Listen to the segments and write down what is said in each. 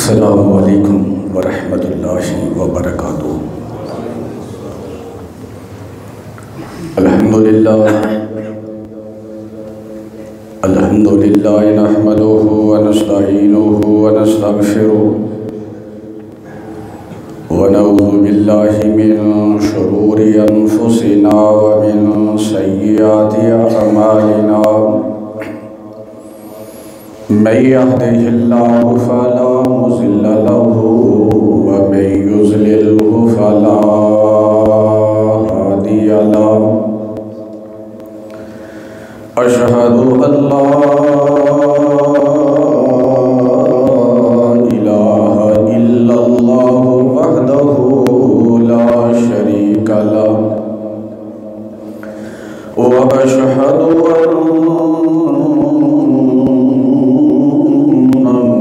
السلام علیکم ورحمۃ اللہ وبرکاتہ۔ الحمدللہ نحمدہ ونستعینہ ونستغفرہ ونعوذ باللہ من شرور انفسنا ومن سیئات اعمالنا، من يهده الله فلا مضل له ومن يضلله فلا هادي له، أشهد أن لا إله إلا الله وحده لا شريك له، وأشهد أن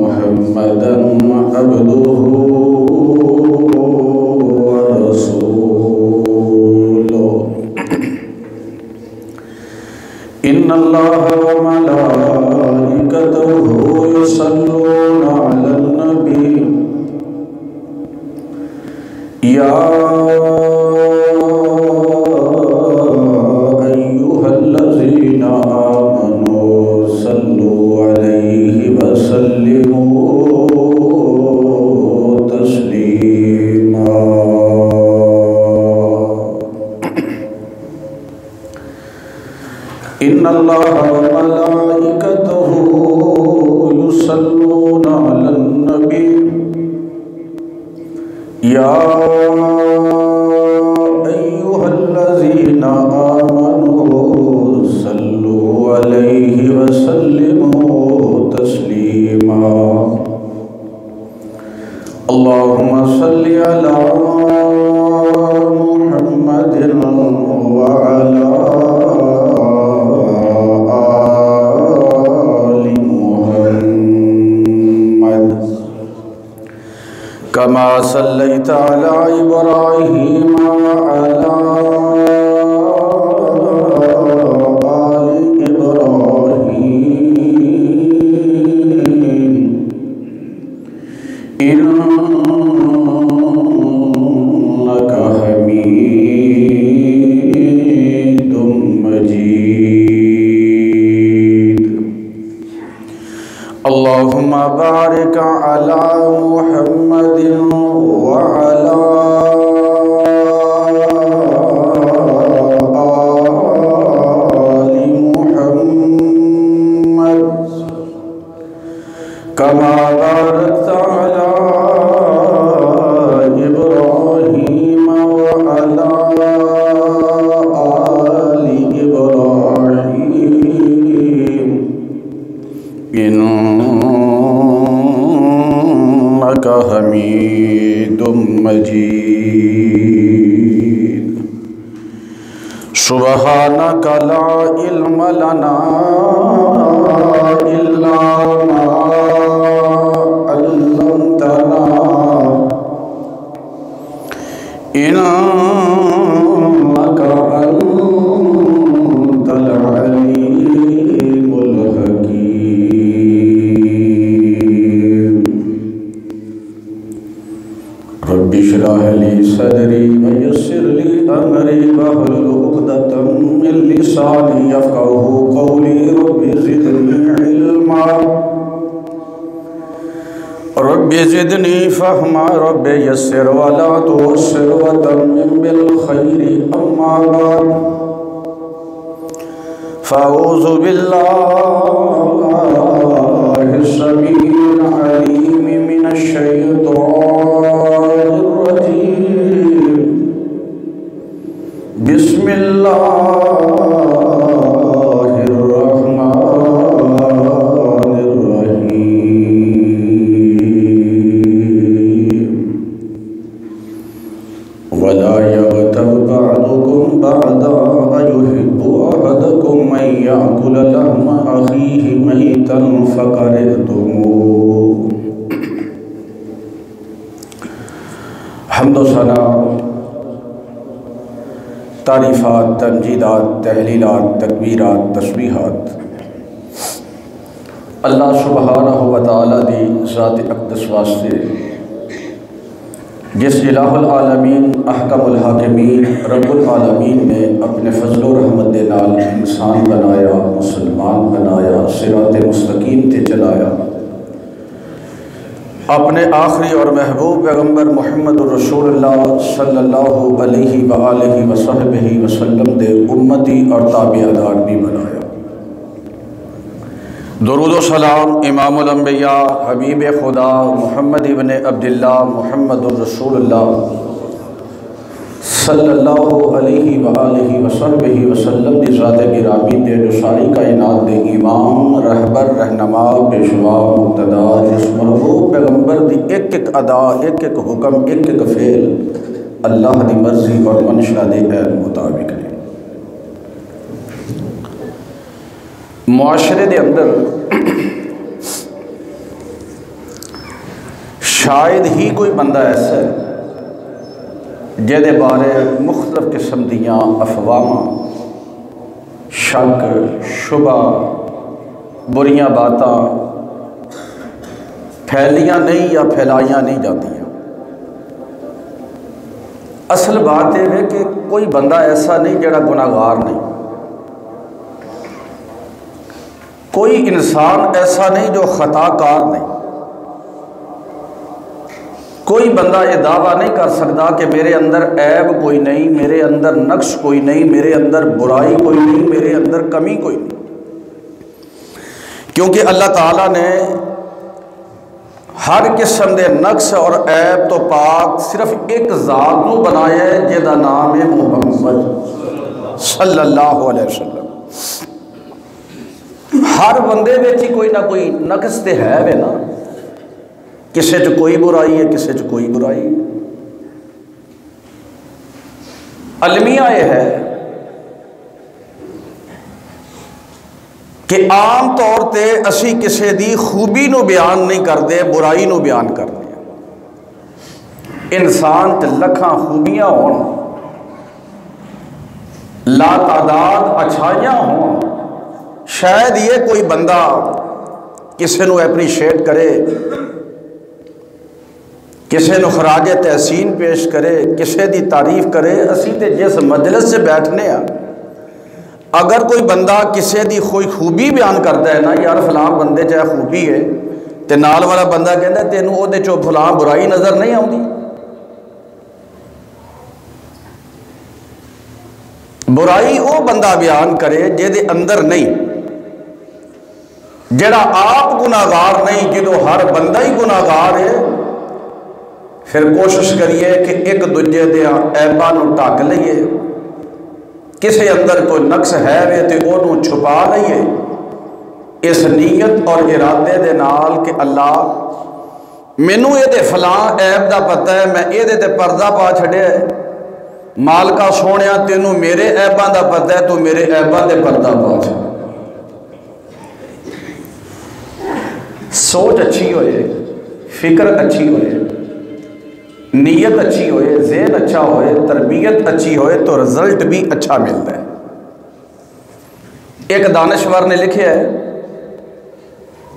محمدًا عبده ورسوله، إن الله وملائكته يصلون على النبي، يا أيها الذين آمنوا صلوا عليه وسلموا تسليما۔ إن الله وملائكته يصلون على النبي، يا أيها الذين آمنوا صلوا عليه وسلموا تسليما۔ اللهم صل على محمد وعلى آل محمد كما صليت على إبراهيم وعلى آل إبراهيم إنك حميد مجيد۔ اللهم بارك على محمد وعلى آل محمد كما باركت على إبراهيم وعلى آل إبراهيم إنك حميد مجيد۔ سبحانك لا علم لنا إلا ما علمتنا، إنك أنت العليم الحكيم۔ رب اشرح لي صدري ويسر لي أمري واحلل عقدة من لساني يفقهوا قولي، رب زدني علما، رب زدني فهما، رب يسر ولا تعسر وتمم بالخير، أما بعد فأعوذ بالله السميع العليم من الشيطان الرجيم، بسم الله الرحمن الرحيم۔ ولا يغتب بعضكم بعضا أيحب أحدكم أن يأكل لحم أخيه ميتا فكرهتموه۔ حمد و ثنا، تعریفات، تمجیدات، تحلیلات، تکبیرات، تسبیحات اللہ سبحانہ و تعالیٰ دی ذات اقدس واسطے جس الہ العالمین احکم الحاکمین رب العالمین نے اپنے فضل و رحمت دے نال انسان بنایا، مسلمان بنایا، صراط مستقیم تے چلایا، اپنے آخری اور محبوب پیغمبر محمد الرسول اللہ صلی اللہ علیہ وآلہ وصحبہ وسلم دے امتی اور تابعدار بھی بنایا۔ درود و سلام امام الانبیاء حبیب خدا محمد ابن عبداللہ محمد الرسول اللہ صلی اللہ علیہ وآلہ وصحبہ وسلم دی ذات گرامی تے جو ساری کائنات دے امام، رہبر، رہنما، پیشوا، مقتدا، جس محبوب پیغمبر دی ایک ایک ادا، ایک ایک حکم، ایک ایک فعل اللہ دی مرضی اور منشا دے عین مطابق ہے۔ معاشرے دے اندر شاید ہی کوئی بندہ ایسا ہے جہدے بارے مختلف قسم دیاں افواہاں، شک، شبہ، بریاں باتاں پھیلیاں نہیں یا پھیلائیاں نہیں جاندیاں۔ اصل بات یہ ہے کہ کوئی بندہ ایسا نہیں جڑا گناہگار نہیں، کوئی انسان ایسا نہیں جو خطا کار نہیں، کوئی بندہ یہ دعویٰ نہیں کر سکتا کہ میرے اندر عیب کوئی نہیں، میرے اندر نقص کوئی نہیں، میرے اندر برائی کوئی نہیں، میرے اندر کمی کوئی نہیں، کیونکہ اللہ تعالیٰ نے ہر قسم دے نقص اور عیب تو پاک صرف ایک ذات نو بنایا ہے جہدا نام ہے محمد صلی اللہ علیہ وسلم۔ ہر بندے وچ ہی کوئی نہ کوئی نقص تے ہے وے نا، کسے چ کوئی برائی ہے، کسے چ کوئی برائی ہے۔ المیہ یہ ہے کہ عام طور تے اسی کسے دی خوبی نو بیان نہیں کرتے، برائی نو بیان کرتے ہیں۔ انسان تے لکھاں خوبیاں ہون، لا تعداد اچھائیاں ہون، شاید یہ کوئی بندہ کسے نو اپریشیٹ کرے، کسے نو خراج تحسین پیش کرے، کسے دی تعریف کرے۔ اسی تے جس مجلس سے بیٹھنے ہیں، اگر کوئی بندہ کسے دی کوئی خوبی بیان کرتا ہے نا، یار فلاں بندے چاہے خوبی ہے، تے نال والا بندہ کہتا ہے تینوں او دے چو فلاں برائی نظر نہیں آؤندی۔ برائی او بندہ بیان کرے جے دے اندر نہیں، جڑا آپ گناہگار نہیں، جدو ہر بندہ ہی گناہگار ہے۔ پھر کوشش کریے کہ ایک دوجے دے عیباں نو ڈھک لئیے، کسے اندر کوئی نقص ہے وے تے اونوں چھپا لئیے، اس نیت اور ارادے دے نال کہ اللہ مینوں اے دے فلاں عیب دا پتہ ہے، میں اے دے تے پردہ پا چھڑیا ہے، مالکا سونیا تینوں میرے عیباں دا پتہ ہے، تو میرے عیباں دے پردہ پا چھڑیا۔ سوچ اچھی ہوئے، فکر اچھی ہوئے، نیت اچھی ہوئے، ذہن اچھا ہوئے، تربیت اچھی ہوئے تو رزلٹ بھی اچھا ملتا ہے۔ ایک دانشور نے لکھیا ہے،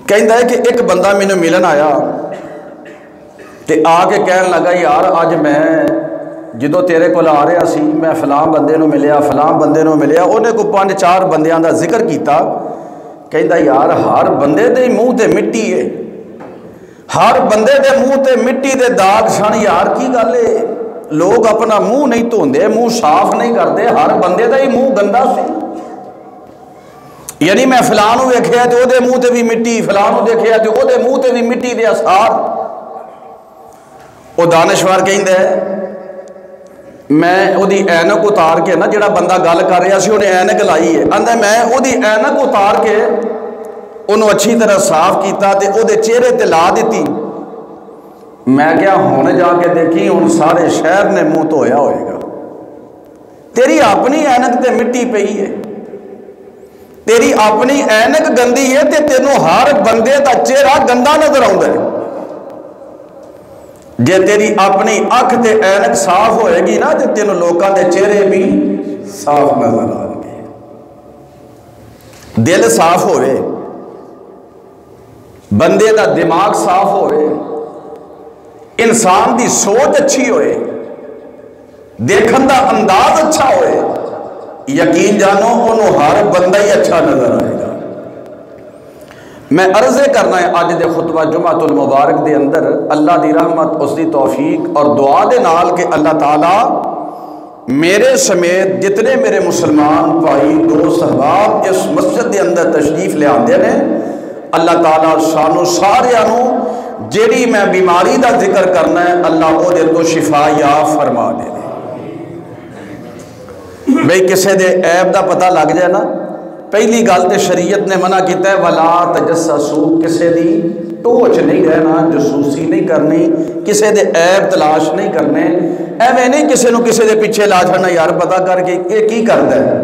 کہندا ہے کہ ایک بندہ میں نے ملن آیا تے آ کے کہن لگا یار اج میں جدو تیرے کول آ رہا سی میں فلاں بندے نو ملیا، فلاں بندے نو ملیا، انہیں کو 5-4 بندیاں دا ذکر کیتا۔ کہندا یار ہر بندے دے منہ تے مٹی ہے، ہر بندے دے منہ تے مٹی دے داغ سن، یار کی گل ہے؟ لوگ اپنا منہ نہیں دھوندے، منہ صاف نہیں کرتے، ہر بندے دا ہی منہ گندا سی۔ یعنی میں فلاں نو ویکھیا تے او دے منہ تے بھی مٹی، فلاں نو دیکھیا تے او دے منہ تے بھی مٹی دے اثار۔ او دانشور کہندا ہے میں او دی اینک اتار کے نا، جڑا بندہ گل کر رہا سی انہیں اینک لائی ہے، آندا میں او دی اینک اتار کے انہوں اچھی طرح صاف کیتا تے او دے چہرے تے لا دیتی۔ میں کیا ہونے جا کے دیکھی ہن سارے شہر نے منہ دھویا ہوئے گا، تیری اپنی اینک تے مٹی پئی ہے، تیری اپنی اینک گندی ہے تے تینوں ہر بندے دا چہرہ گندا نظر آؤں ہے۔ جے تیری اپنی اکھ تے اینک صاف ہوئے گی نا تے تینوں لوکاں دے چہرے بھی صاف نظر آ گے۔ دل صاف ہوئے، بندے دا دماغ صاف ہوئے، انسان دی سوچ اچھی ہوئے، دیکھن دا انداز اچھا ہوئے، یقین جانو انہوں ہر بندہ ہی اچھا نظر آئے گا۔ میں عرضے کرنا ہے آج دے خطبہ جمعۃ المبارک دے اندر اللہ دی رحمت، اس دی توفیق اور دعا دے نال کہ اللہ تعالیٰ میرے سمیت جتنے میرے مسلمان بھائی دوست احباب اس مسجد دے اندر تشریف لے آندے نے، اللہ تعالیٰ سانو سارے جیڑی میں بیماری دا ذکر کرنا ہے اللہ او دے تو شفا یا فرما دے۔ بھئی کسے دے عیب دا پتہ لگ جائے نا، پہلی گل تے شریعت نے منع کیتا ہے ولا تجسسو، کسے دی ٹوچ نہیں رہنا، جاسوسی نہیں کرنی، کسے دے عیب تلاش نہیں کرنے، ایویں نہیں کسے نو کسے دے پیچھے لا چھڑنا یار پتہ کر کے یہ کی کردا ہے،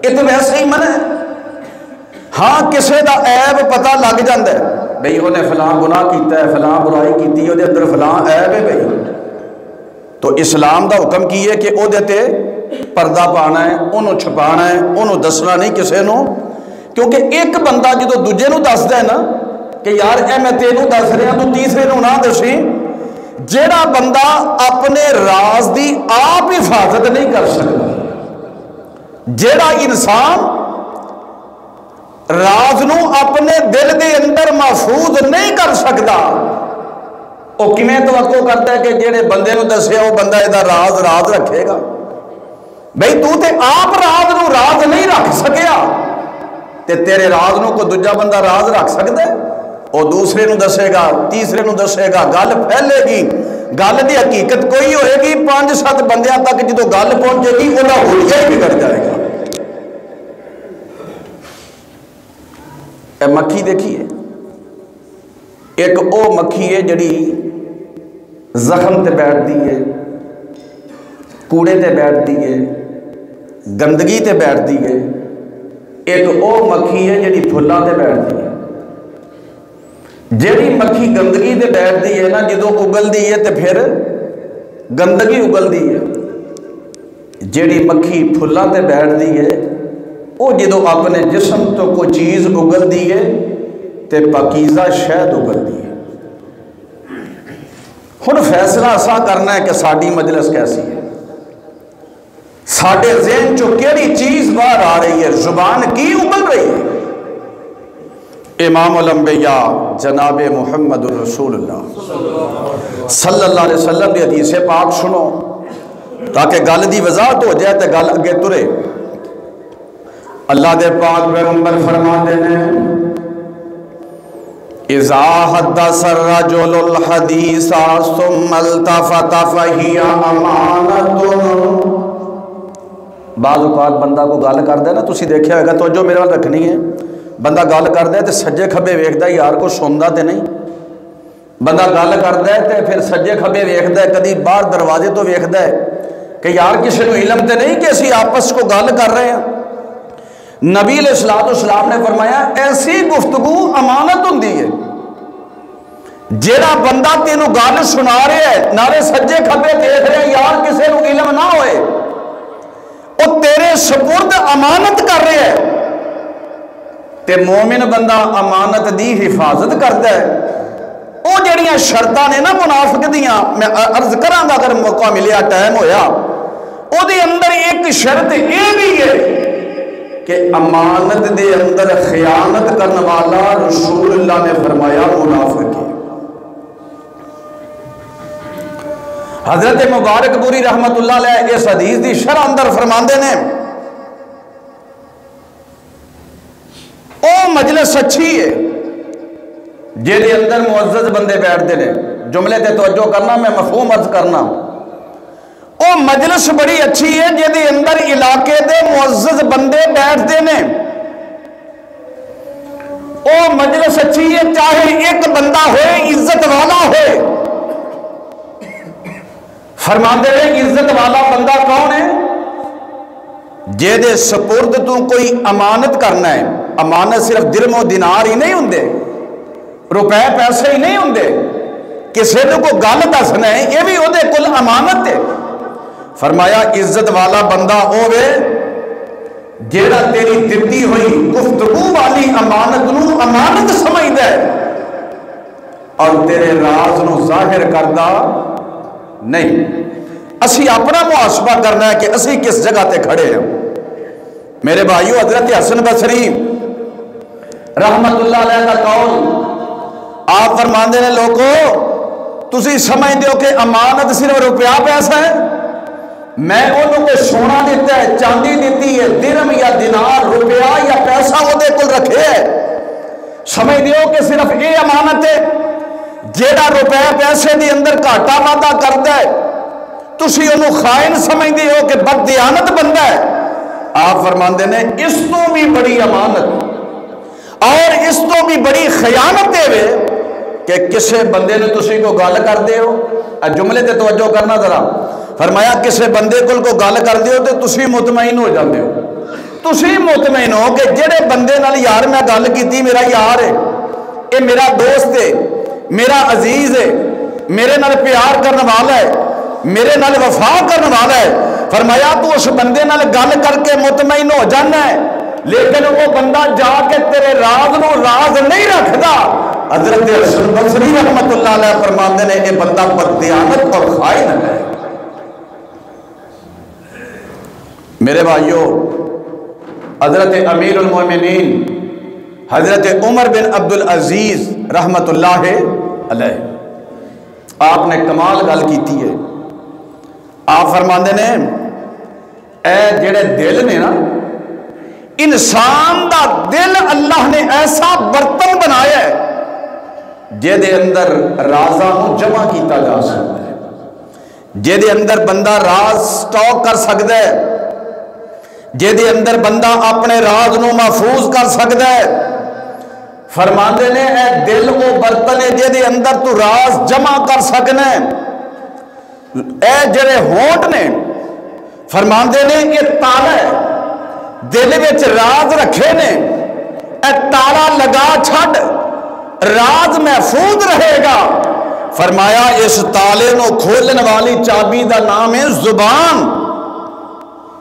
یہ تو ویسے ہی منع ہے۔ ہاں کسے دا عیب پتہ لگ جاندا ہے، بھئی انہیں فلاں گناہ کیتا ہے، فلاں برائی کیتی ہے، دے اندر فلاں عیب ہے بھئی، تو اسلام دا حکم کی ہے کہ او دے تے پردہ پانا ہے، انہوں چھپانا ہے، انہوں دسنا نہیں کسے نو، کیونکہ ایک بندہ جدو دوجے نو دس دے نا کہ یار اے میں تینوں دس رہا تو تیسرے نو نہ دسی، جیڑا بندہ اپنے راز دی آپ حفاظت نہیں کر سکتا، جیڑا انسان راز نو اپنے دل دے اندر محفوظ نہیں کر سکتا، وہ کیویں توقع کرتا ہے کہ جیڑے بندے نو دسیا وہ بندہ یہ راز رکھے گا؟ بھئی تو تے آپ راز نو راز نہیں رکھ سکیا تے تیرے راز نو کوئی دوجا بندہ راز رکھ سکتا ہے؟ وہ دوسرے نو دسے گا، تیسرے نو دسے گا، گل پھیلے گی، گل دی حقیقت کوئی ہوئے گی، 5-7 بندیاں تک جدو گل پہنچے گی انہاں حلیہ ہی بگڑ جائے گا۔ اے مکھی دیکھیے، ایک او مکھی ہے جڑی زخم تے بیٹھ دی ہے، کوڑے تے بیٹھ دی ہے، گندگی تے بیٹھ دی ہے، ایک او مکھی ہے جڑی پھلاں تے بیٹھ دی ہے۔ جیڑی مکھی گندگی تے بیٹھ دی ہے نا جدو اگل دی ہے تے پھر گندگی اگل دی ہے، جیڑی مکھی پھلاں تے بیٹھ دی ہے وہ جدو اپنے جسم تو کوئی چیز اگل دی ہے تے پاکیزہ شہد اگل دی ہے۔ ہن فیصلہ ایسا کرنا ہے کہ ساڈی مجلس کیسی ہے، ساڈے ذہن چو کیڑی چیز باہر آ رہی ہے، زبان کی اگل رہی ہے۔ امام الانبیاء جناب محمد الرسول اللہ صلی اللہ علیہ وسلم دی حدیث پاک سنو تاکہ گل دی وضاحت ہو جائے تے گل اگے ترے۔ اللہ دے پاک پیغمبر فرماتے ہیں اذا حدث الرجل الحدیث ثم التفت فہی امانۃ۔ بعض اوقات بندہ کو گل کردا ہے نا، تسی دیکھیا ہوگا، توجہ میرے وال رکھنی ہے، بندہ گل کردا ہے تے سجے کھبے ویکھدا ہے یار کو سندا تے نہیں، بندہ گل کردا ہے تے پھر سجے کھبے ویکھدا ہے، کدی باہر دروازے تو ویکھدا ہے کہ یار کسی کو علم تے نہیں کہ اسی آپس کو گل کر رہے ہیں۔ نبی علیہ السلام نے فرمایا ایسی گفتگو امانت ہوندی ہے، جیڑا بندہ تینوں گل سنا رہا ہے نارے سجے کھبے دیکھ رہے یار کسی کو علم نہ ہوئے، وہ تیرے سپرد امانت کر رہے ہیں، تے مومن بندہ امانت دی حفاظت کرتا ہے۔ وہ جڑیاں شرطاں نے نا منافق دیاں، میں عرض کراں گا اگر موقع ملیا ٹائم ہویا، او دے اندر ایک شرط یہ بھی ہے کہ امانت دے اندر خیانت کرنے والا رسول اللہ نے فرمایا منافق ہے۔ حضرت مبارک پوری رحمت اللہ علیہ اس حدیث دی شرح اندر فرماندے نے او مجلس اچھی ہے جہدے اندر معزز بندے بیٹھتے ہیں، جملے تے توجہ کرنا، میں مفہوم عرض کرنا، او مجلس بڑی اچھی ہے جہدے اندر علاقے دے معزز بندے بیٹھتے ہیں، او مجلس اچھی ہے چاہے ایک بندہ ہوئے عزت والا ہوئے۔ فرماتے ہیں عزت والا بندہ کون ہے؟ جہدے سپرد تو کوئی امانت کرنا ہے، امانت صرف درم و دینار ہی نہیں ہوندے، روپے پیسے ہی نہیں ہوندے، کسی نے کو گل دسنا ہے یہ بھی وہ کل امانت ہے۔ فرمایا عزت والا بندہ ہوے جیڑا تیری دتی ہوئی گفتگو والی امانت نو امانت سمجھدا ہے، اور تیرے راز نو ظاہر کردہ نہیں۔ اسی اپنا محاسبہ کرنا ہے کہ اسی کس جگہ تے کھڑے ہیں۔ میرے بھائیو، حضرت حسن بصری رحمت اللہ علیہ کا قول، آپ فرماندے نے لوگو تسی سمجھ دیو کہ امانت صرف روپیہ پیسہ ہے؟ میں انہوں کو سونا دیتا ہے، چاندی دیتی ہے، درم یا دینار، روپیہ یا پیسہ وہ دے کل رکھے ہے، سمجھ دیو کہ صرف یہ امانت ہے؟ جیڑا روپیہ پیسے دی اندر گھاٹا وعدہ کرتا ہے تسی انہوں خائن سمجھ دیو کہ بد دیانت بندہ ہے۔ آپ فرماندے نے اس تو بھی بڑی امانت اور اس تو بھی بڑی خیانت دے وے کہ کسے بندے نے تسی کو گال کر دے ہو، جملے تے توجہ کرنا ذرا، فرمایا کسے بندے کو گال کر دے ہو تو تسی مطمئن ہو جاندے ہو، تسی مطمئن ہو کہ جڑے بندے نال یار میں گال کیتی میرا یار ہے، اے میرا دوست ہے، میرا عزیز ہے، میرے نال پیار کرنے والا ہے، میرے نال وفا کرنے والا ہے۔ فرمایا تو اس بندے نال گل کر کے مطمئن ہو جانا ہے، لیکن وہ بندہ جا کے تیرے راز نو راز نہیں رکھدا۔ حضرت حسن بصری رحمت اللہ علیہ فرماندے نے یہ بندہ بددیانت اور خائن ہے۔ میرے بھائیو، حضرت امیر المومنین حضرت عمر بن عبدالعزیز رحمت اللہ علیہ آپ نے کمال گل کیتی ہے۔ آپ فرماندے نے اے جڑے دل نے نا، انسان دا دل اللہ نے ایسا برتن بنایا ہے جے دے اندر رازاں نوں جمع کیتا جا سکتا ہے، جے دے اندر بندہ راز سٹاک کر سکتا ہے، جے دے اندر بندہ اپنے راز نوں محفوظ کر سکتا ہے۔ فرماندے نے اے دل وہ برتن ہے جے دے اندر تو راز جمع کر سکنا ہے۔ اے جڑے ہونٹ نے، فرماندے نے یہ تالا ہے، دل وچ راز رکھے نے، اے تالا لگا چھڈ، راز محفوظ رہے گا۔ فرمایا اس تالے نو کھولن والی چابی دا نام ہے زبان،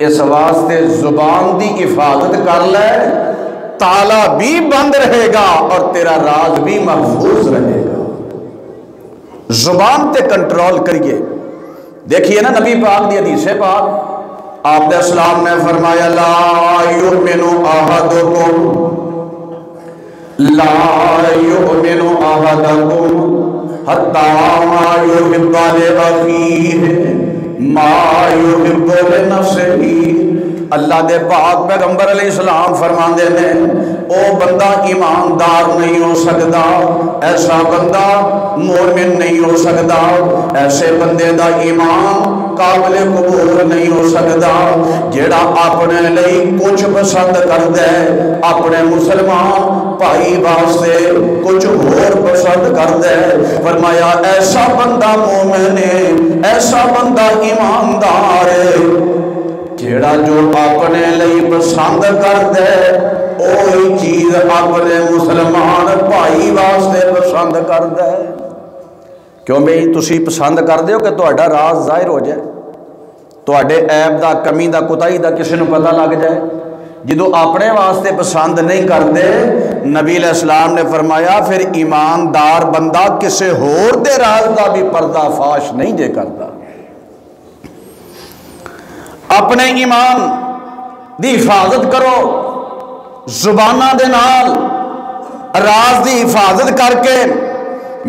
اس واسطے زبان دی حفاظت کر لے، تالا بھی بند رہے گا اور تیرا راز بھی محفوظ رہے گا۔ زبان تے کنٹرول کریے۔ دیکھیے نا نبی پاک دی حدیث پاک، آپ نے اسلام نے فرمایا لا یؤمن احدکم حتی ما یحب لأخیہ ما یحب لنفسہ۔ اللہ دے پاک پیغمبر علیہ السلام فرماندے نے او بندہ ایماندار نہیں ہو سکتا، ایسا بندہ مومن نہیں ہو سکتا، ایسے بندے دا ایمان قابل قبول نہیں ہو سکتا جیڑا اپنے لئی کچھ پسند کردا ہے، اپنے مسلمان بھائی واسطے کچھ اور پسند کردا ہے۔ فرمایا ایسا بندہ مومن ہے، ایسا بندہ ایماندار ہے جیڑا جو اپنے لئی پسند کردا ہے اوہی چیز اپنے مسلمان بھائی واسطے پسند کردا ہے۔ کیوں بھئی تسی پسند کردے ہو کہ تہاڈا راز ظاہر ہو جائے، تہاڈے عیب دا، کمی دا، کوتاہی دا کسی نوں پتہ لگ جائے۔ جدو اپنے واسطے پسند نہیں کردے، نبی علیہ السلام نے فرمایا پھر ایماندار بندہ کسے ہور دے راز دا بھی پردہ فاش نہیں جے کردا۔ اپنے ایمان دی حفاظت کرو، زبانہ دے نال راز دی حفاظت کر کے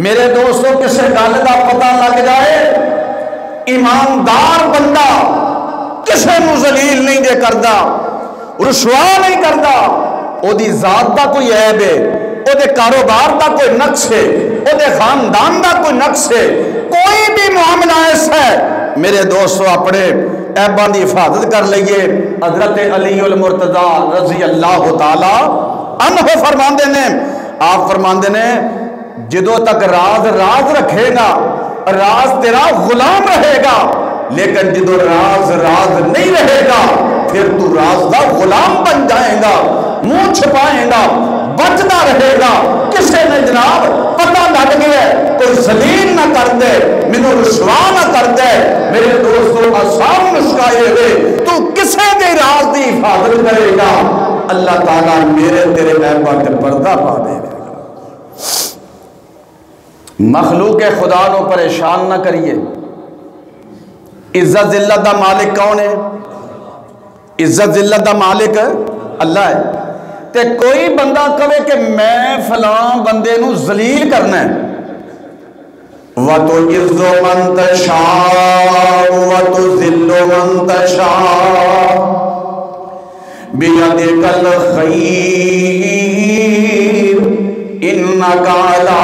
میرے دوستوں کسے گل دا پتہ لگ جائے، ایماندار بندہ کسے نو ذلیل نہیں دے کردا، رسوا نہیں کردا، او دی ذات دا کوئی عیب ہے، او دے کاروبار دا کوئی نقص ہے، او دے خاندان دا کوئی نقص ہے، کوئی بھی معاملہ ایسا ہے میرے دوستو اپنے عیباں دی حفاظت کر لئیے۔ حضرت علی المرتضی رضی اللہ تعالی عنہ فرماندے نے، آپ فرماندے نے جدو تک راز راز رکھے گا راز تیرا غلام رہے گا، لیکن جدو راز راز نہیں رہے گا پھر تو راز دا غلام بن جائے گا، منہ چھپائے گا، بچتا رہے گا۔ کسے نے جناب پتہ لگ گیا کوئی ذلیل نہ کر دے، مینوں رسوا نہ کر دے، میرے دوستو آسان نسخہ ہوئے تو کسے دے راز دی حفاظت کرے گا، اللہ تعالیٰ میرے تیرے عیباں تے پردہ پا دے گا۔ مخلوق خدا نو پریشان نہ کریے. عزت ذلت دا مالک کون ہے؟ عزت ذلت دا مالک اللہ ہے. تے کوئی بندہ کہے کہ میں فلاں بندے نو ذلیل کرنا ہے، وَتُعِزُّ مَن تَشَاءُ وَتُذِلُّ مَن تَشَاءُ بِيَدِكَ الْخَيْرُ إِنَّكَ عَلَى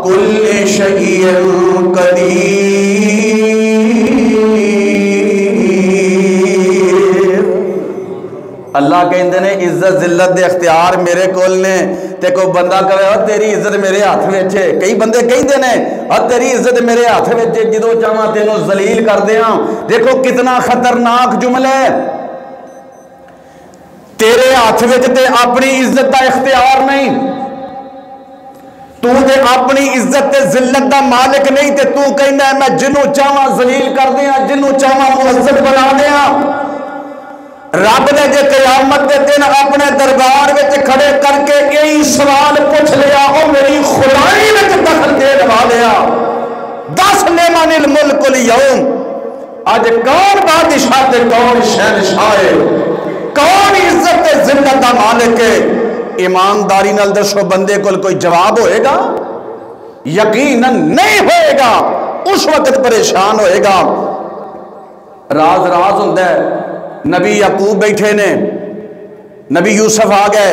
كُلِّ شَيْءٍ قَدِيرٌ. اللہ کہندے نے عزت ذلت دے اختیار میرے کول نے. تے کوئی بندہ کہے تیری عزت میرے ہاتھ وچ ہے. کئی بندے کہندے نے تیری عزت میرے ہاتھ وچ ہے، جدوں چاہاں تینوں ذلیل کر دیاں. دیکھو کتنا خطرناک جملہ ہے. تیرے ہاتھ وچ تے اپنی عزت دا اختیار نہیں، تو تے اپنی عزت تے ذلت دا مالک نہیں، تے تو کہندا ہے میں جنوں چاہاں ذلیل کر دیاں، جنوں چاہاں معزز بنا دیاں. رب نے جے قیامت دے دن اپنے دربار وچ کھڑے کر کے یہی سوال پوچھ لیا، او میری خدائی وچ دخل دے والیا، دس لمن الملک اليوم، اج کون بادشاہ تے کون شہنشاہ ہے، کون عزت تے ذلت دا مالک ہے؟ ایمانداری نال دسو بندے کول کوئی جواب ہوئے گا؟ یقیناً نہیں ہوئے گا. اس وقت پریشان ہوئے گا. راز ہوندہ ہے. نبی یعقوب بیٹھے نے، نبی یوسف آ گئے،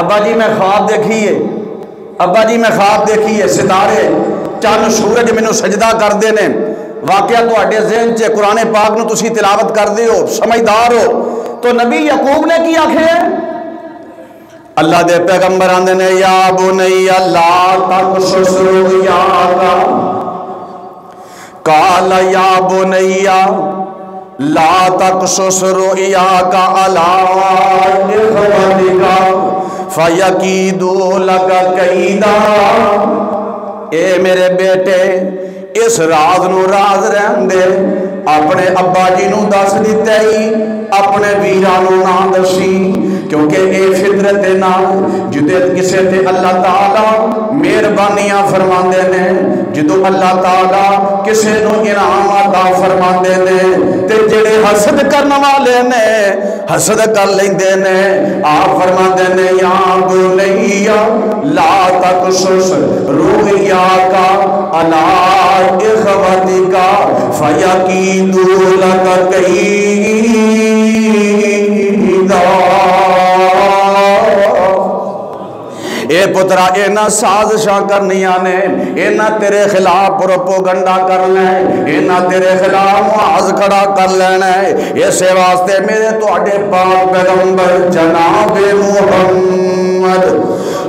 ابا جی میں خواب دیکھیے، ابا جی میں خواب دیکھیے، ستارے چند سورج مینوں سجدہ کر دے نے. واقعہ تواڈے ذہن چ قرآن پاک نو تسی تلاوت کر دے ہو، سمجھدار ہو. تو نبی یعقوب نے کی آکھے؟ اللہ دے پیغمبر آندے نے یا بنی لا تقصص رؤیاک، قال یا بنی لا تقصص رؤیاک علی اخوتک فیکیدوا لک کیدا. اے میرے بیٹے اس راز نو راز رہن دے، اپنے ابا جی نو دس دیتے ہی اپنے ویرانو نہ دسی، کیونکہ اے فطرت نال جدے کسے تے اللہ تعالی مہربانیاں فرماندے نے، جدو اللہ تعالی کسے نو انعام عطا فرماندے نے، تے جڑے حسد کرن والے نے حسد کر لیندے نے. آپ فرماندے نے یا بنی لا تقصص رؤیاک علی اخوتک فیکیدوا لک کیدا. اے پترا اینا سازشاں کرنیاں نے، اینا تیرے خلاف پروپوگنڈا کر لیں، اینا تیرے خلاف معاذ کھڑا کر لینا ہے. اسے واسطے میرے تواڈے پاک پیغمبر جناب محمد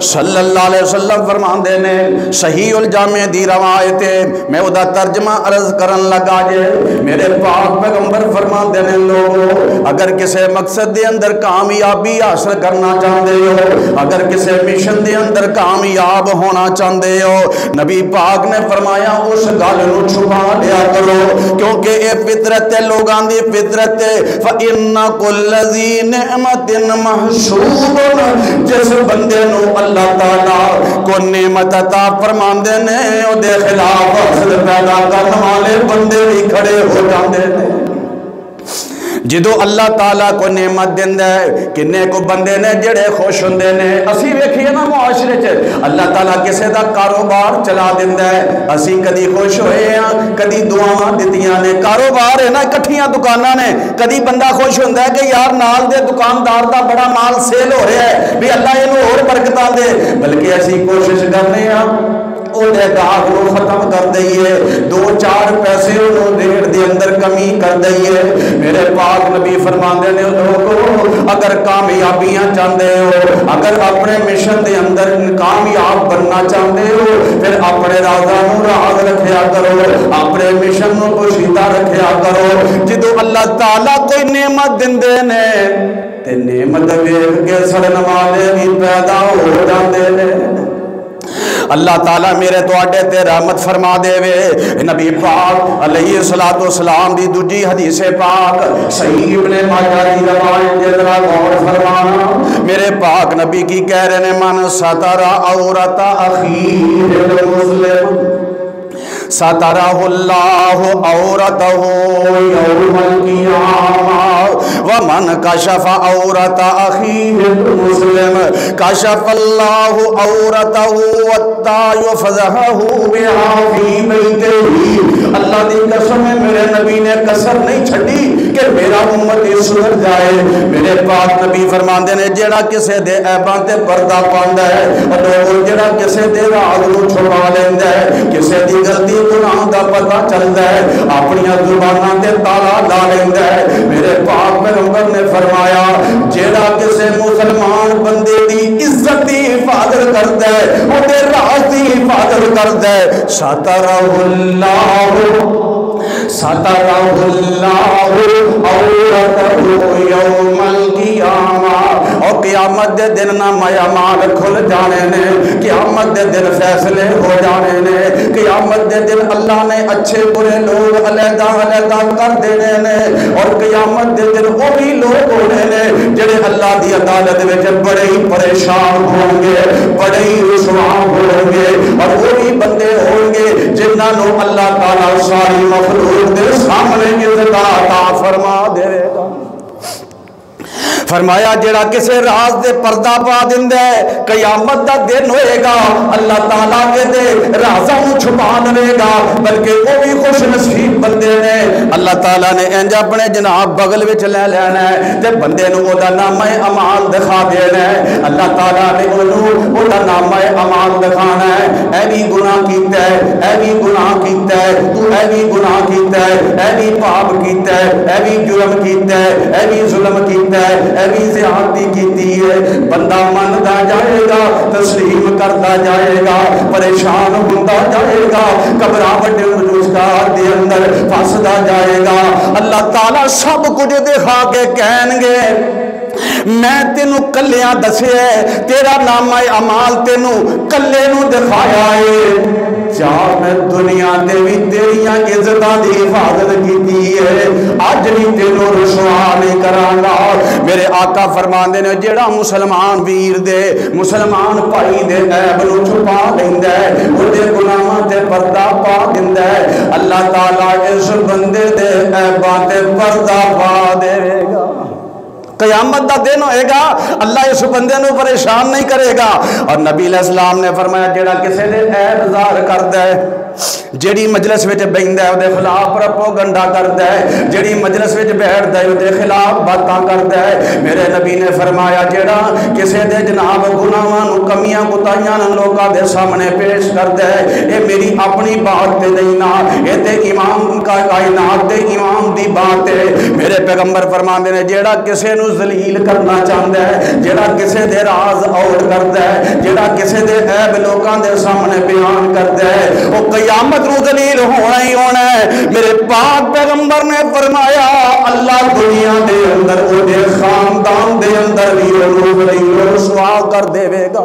صلی اللہ علیہ وسلم فرماندے نے، صحیح الجامع دی روایت ہے، میں او دا ترجمہ عرض کرن لگا جے. میرے پاک پیغمبر فرماندے نے لوگو اگر کسے مقصد دے اندر کامیابی حاصل کرنا چاہندے ہو، اگر کسے مشن دے اندر کامیاب ہونا چاہندے ہو، نبی پاک نے فرمایا اس گل نو چھپا لیا کرو، کیونکہ اے فطرت ہے، لوگاں دی فطرت ہے. فإن كل ذی نعمت محسوب، جس بندے نو اللہ تعالیٰ کو نعمت عطا فرماندے نے او دے خلاف حسد پیدا کرن والے بندے بھی کھڑے ہو جاندے نے. جدو اللہ تعالیٰ کو نعمت دیندا ہے، کنے کو بندے نے جڑے خوش ہوندے نے. اسی ویکھیے نا معاشرے چ اللہ تعالیٰ کسے دا کاروبار چلا دیندا ہے، اسی کدی خوش ہوئے ہاں، کدی دعاواں دتیاں نے. کاروبار ہے نا اکٹھیاں دکاناں نے، کدی بندہ خوش ہوندا ہے کہ یار نال دے دکاندار دا بڑا مال سیل ہو رہا ہے، بھی اللہ اینو اور برکتاں دے. بلکہ اسی کوشش کرنے ہاں او دے گاہک نو ختم کر دئیے، دو چار پیسے انہوں ریٹ دے اندر کمی کر دئیے. میرے پاک نبی فرماندے نے لوگو اگر کامیابیاں چاہتے ہو، اگر اپنے مشن دے اندر کامیاب بننا چاہتے ہو، پھر اپنے رازاں نو راز رکھیا کرو، اپنے مشن نو پوشیدہ رکھیا کرو. جدو اللہ تعالیٰ کوئی نعمت دیندے نے تے نعمت ویکھ کے سڑن والے بھی پیدا ہو جاندے نے. اللہ تعالیٰ میرے توڑے تے رحمت فرما دے وے۔ نبی پاک علیہ السلام دی دوجی حدیث پاک صحیح ابن ماجہ دی روایت دے ذرا غور فرمانا، میرے پاک نبی کی کہہ رہے ہیں من ستر عورت اخیہ المسلم سترہ اللہ عورتہ یوم القیامہ ومن کشف عورت اخیہ المسلم کشف اللہ عورتہ وَتَّا يُفْزَحَهُ بِهَا فِي بَيْتِهِ۔ اللہ دی قسم ہے میرے نبی نے کسر نہیں چھڑی کہ میرا امت سدھر جائے۔ میرے پاک نبی فرماندے نے جیڑا کسے دے عیباں تے پردہ پاندا ہے اور جیڑا کسے دے راز نوں چھپا لیندا ہے، کسے دی غلطی گناہ دا پتہ چلدا ہے، اپنی زباناں تے تالا لا لیندا ہے۔ میرے پاک پیغمبر نے فرمایا جیڑا کسے مسلمان بندے دی عزت دی حفاظت کردا ہے، او دے راز دی حفاظت کردا ہے، سترہ اللہ عورتہ یوم القیامہ۔ اور قیامت دے دن نہ میامال کھل جانے نے، قیامت دے دن فیصلے ہو جانے نے، قیامت دے دن اللہ نے اچھے برے لوگ علیحدہ علیحدہ کر دینے نے، اور قیامت دے دن وہ بھی لوگ ہونے نے جڑے اللہ دی عدالت وچ بڑے ہی پریشان ہوں گے، بڑے ہی رسوا ہوں گے، اور وہ بھی بندے ہوں گے جنہاں نو اللہ تعالیٰ ساری مخلوق دے سامنے عزت عطا فرما دے گا۔ فرمایا جڑا کسے راز دے پردہ پا دیندا ہے قیامت دا دن ہوئے گا اللہ تعالیٰ کے دے رازاں نوں چھپا لے گا، بلکہ وہ بھی خوش نصیب بندے نے۔ اللہ تعالیٰ نے انج اپنے جناب بغل وچ لے لینا ہے تے بندے نوں او دا نامہ اعمال دکھا دینا ہے۔ اللہ تعالیٰ نے اونوں او دا نامہ اعمال دکھانا ہے، اے بھی گناہ کیتا ہے، اے بھی گناہ کیتا ہے، تو اے بھی گناہ کیتا ہے، اے بھی پاپ کیتا ہے، اے بھی جرم کیتا ہے، اے بھی ظلم کیتا ہے، اے بھی زیادتی کیتی ہے۔ بندہ مندا جائے گا، تسلیم کرتا جائے گا، پریشان ہوتا جائے گا، گھبراہٹ مجوزگار دے اندر پھسدا جائے گا۔ اللہ تعالیٰ سب کچھ دکھا کے کہیں گے میں تینوں کلیاں دسے ہے، تیرا نامہ اعمال تینوں کلے نوں دکھایا ہے، چاہ میں دنیا دے بھی تیریاں عزتاں دی حفاظت کیتی ہے، اج نہیں تینوں رسوا نہیں کرانگا۔ میرے آقا فرماندے نے جیڑا مسلمان ویر دے مسلمان بھائی دے عیب نوں چھپا لیندا ہے، اودے گناہاں تے پردہ پا دیندا ہے، اللہ تعالیٰ اس بندے دے عیباں تے پردہ پا دے گا۔ قیامت دا دن ہوئے گا اللہ اس بندے نو پریشان نہیں کرے گا۔ اور نبی علیہ السلام نے فرمایا جیڑا کسے دے عیب ظاہر کردا ہے، جیڑی مجلس وچ بیندا ہے او دے خلاف پروپیگنڈا کردا ہے، جیڑی مجلس وچ بیٹھدا ہے او دے خلاف باتاں کردا ہے، میرے نبی نے فرمایا جیڑا کسے دے جناب گناہاں نو کمیاں کوتاہیاں نو لوکاں دے سامنے پیش کردا ہے، اے میری اپنی بات تے نہیں نا، اے تے امام کا کائنات دے امام دی بات ہے۔ میرے پیغمبر فرماندے نے جیڑا کسے نو ذلیل کرنا چاہتا ہے، جیڑا کسے دے راز اوٹ کرتا ہے، جیڑا کسے دے عیب لوکاں دے سامنے بیان کرتا ہے، وہ قیامت نو ذلیل ہونا ہی ہونا ہے۔ میرے پاک پیغمبر نے فرمایا اللہ دنیا دے اندر او دے خاندان دے اندر بھی ذلیل رسوا کر دے گا۔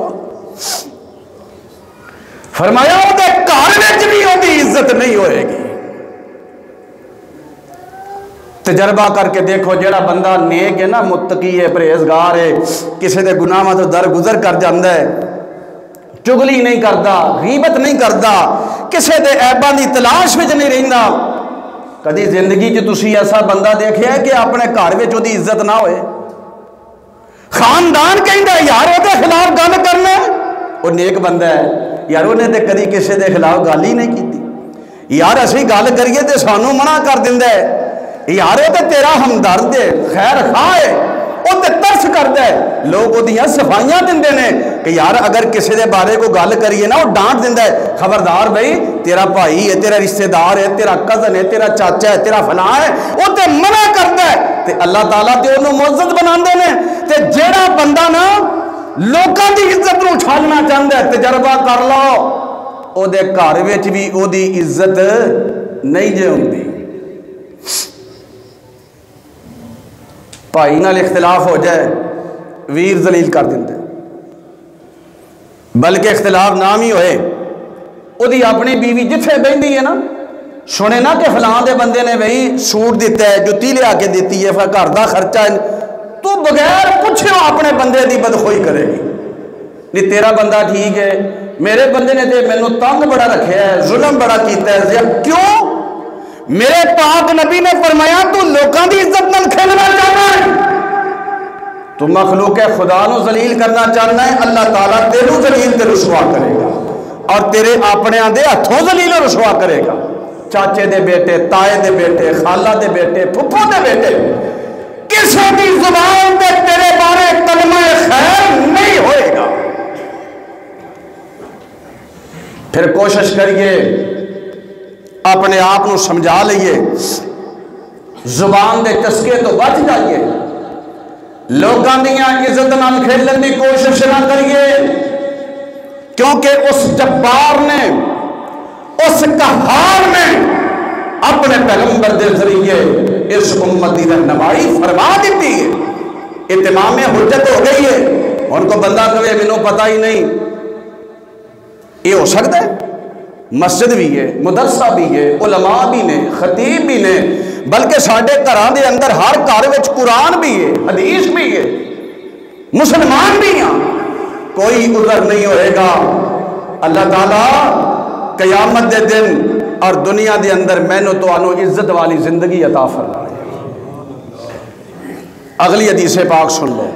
فرمایا او دے گھر وچ بھی او دی عزت نہیں ہوئے گی۔ تجربہ کر کے دیکھو جیڑا بندہ نیک ہے نا، متقی ہے، پرہیزگار ہے، کسی دے گناہاں تو درگزر کر جاندا ہے، چگلی نہیں کردا، غیبت نہیں کردا، کسی دے عیباں دی تلاش وچ نہیں رہندا۔ کدی زندگی چ تسی ایسا بندہ دیکھیا ہے کہ اپنے گھر وچ اودی عزت نہ ہوئے؟ خاندان کہندا ہے یار او دے خلاف گل کرنا، وہ نیک بندہ ہے یار انہیں تے کدی کسی دے خلاف گل ہی نہیں کیتی، یار اسی گل کریے تے سانوں منع کر دیندا ہے، یار وہ تے تیرا ہمدرد ہے، خیر خواہ ہے، وہ تے ترس کرتا ہے، لوگ وہ دیاں صفائیاں دیندے نے کہ یار اگر کسی دے بارے کو گل کریے نا وہ ڈانٹ دیندا ہے، خبردار بھائی تیرا بھائی ہے، تیرا رشتہ دار ہے، تیرا کزن ہے، تیرا چاچا ہے، تیرا فلاں ہے، وہ تے منع کرتا ہے تے اللہ تعالیٰ تے انہوں معزز بناندے نے۔ تے جیڑا بندہ نا لوکاں دی عزت نو چھالنا چاہندا ہے، تجربہ کر لو او دے گھر وچ بھی او دی عزت نہیں جے ہوندی۔ بھائی نال اختلاف ہو جائے ویر ذلیل کر دیندے، بلکہ اختلاف نام ہی ہوئے وہی اپنی بیوی جتھے بہندی ہے نا سنے نا کہ فلاں دے بندے نے بھئی سوٹ دیتا ہے جتی لیا کے دیتی ہے پھر گھر دا خرچہ ہے تو بغیر پوچھے اپنے بندے دی بدخوئی کرے گی نہیں تیرا بندہ ٹھیک ہے میرے بندے نے تے مینوں تنگ بڑا رکھیا ہے ظلم بڑا کیتا ہے کیوں میرے پاک نبی نے فرمایا تو لوکاں دی عزت نال کھیلنا چاہنا ہے تو مخلوق خدا نو ذلیل کرنا چاہنا ہے اللہ تعالیٰ تینوں ذلیل تے رسوا کرے گا اور تیرے اپنے دے ہتھوں ذلیل و رسوا کرے گا چاچے دے بیٹے تائے دے بیٹے خالہ دے بیٹے پھپھو دے بیٹے کسی بھی زبان دے تیرے بارے کلمہ خیر نہیں ہوئے گا پھر کوشش کریے اپنے آپ کو سمجھا لئیے زبان دے چسکے تو بچ جائیے لوگاں دیاں عزت نال کھیلن دی کوشش نہ کریے کیونکہ اس جبار نے اس قہار نے اپنے پیغمبر دے ذریعے اس امت دی رہنمائی فرما دیتی ہے اتمام حجت ہو گئی ہے ان کو بندہ کہے مینوں پتہ ہی نہیں یہ ہو سکتا ہے مسجد بھی ہے مدرسہ بھی ہے علماء بھی نے خطیب بھی نے بلکہ ساڈے گھراں دے اندر ہر گھر وچ قرآن بھی ہے حدیث بھی ہے مسلمان بھی ہیں کوئی عذر نہیں ہوئے گا اللہ تعالیٰ قیامت دے دن اور دنیا دے اندر میں نے تو انو عزت والی زندگی عطا فرمائے اگلی حدیث پاک سن لو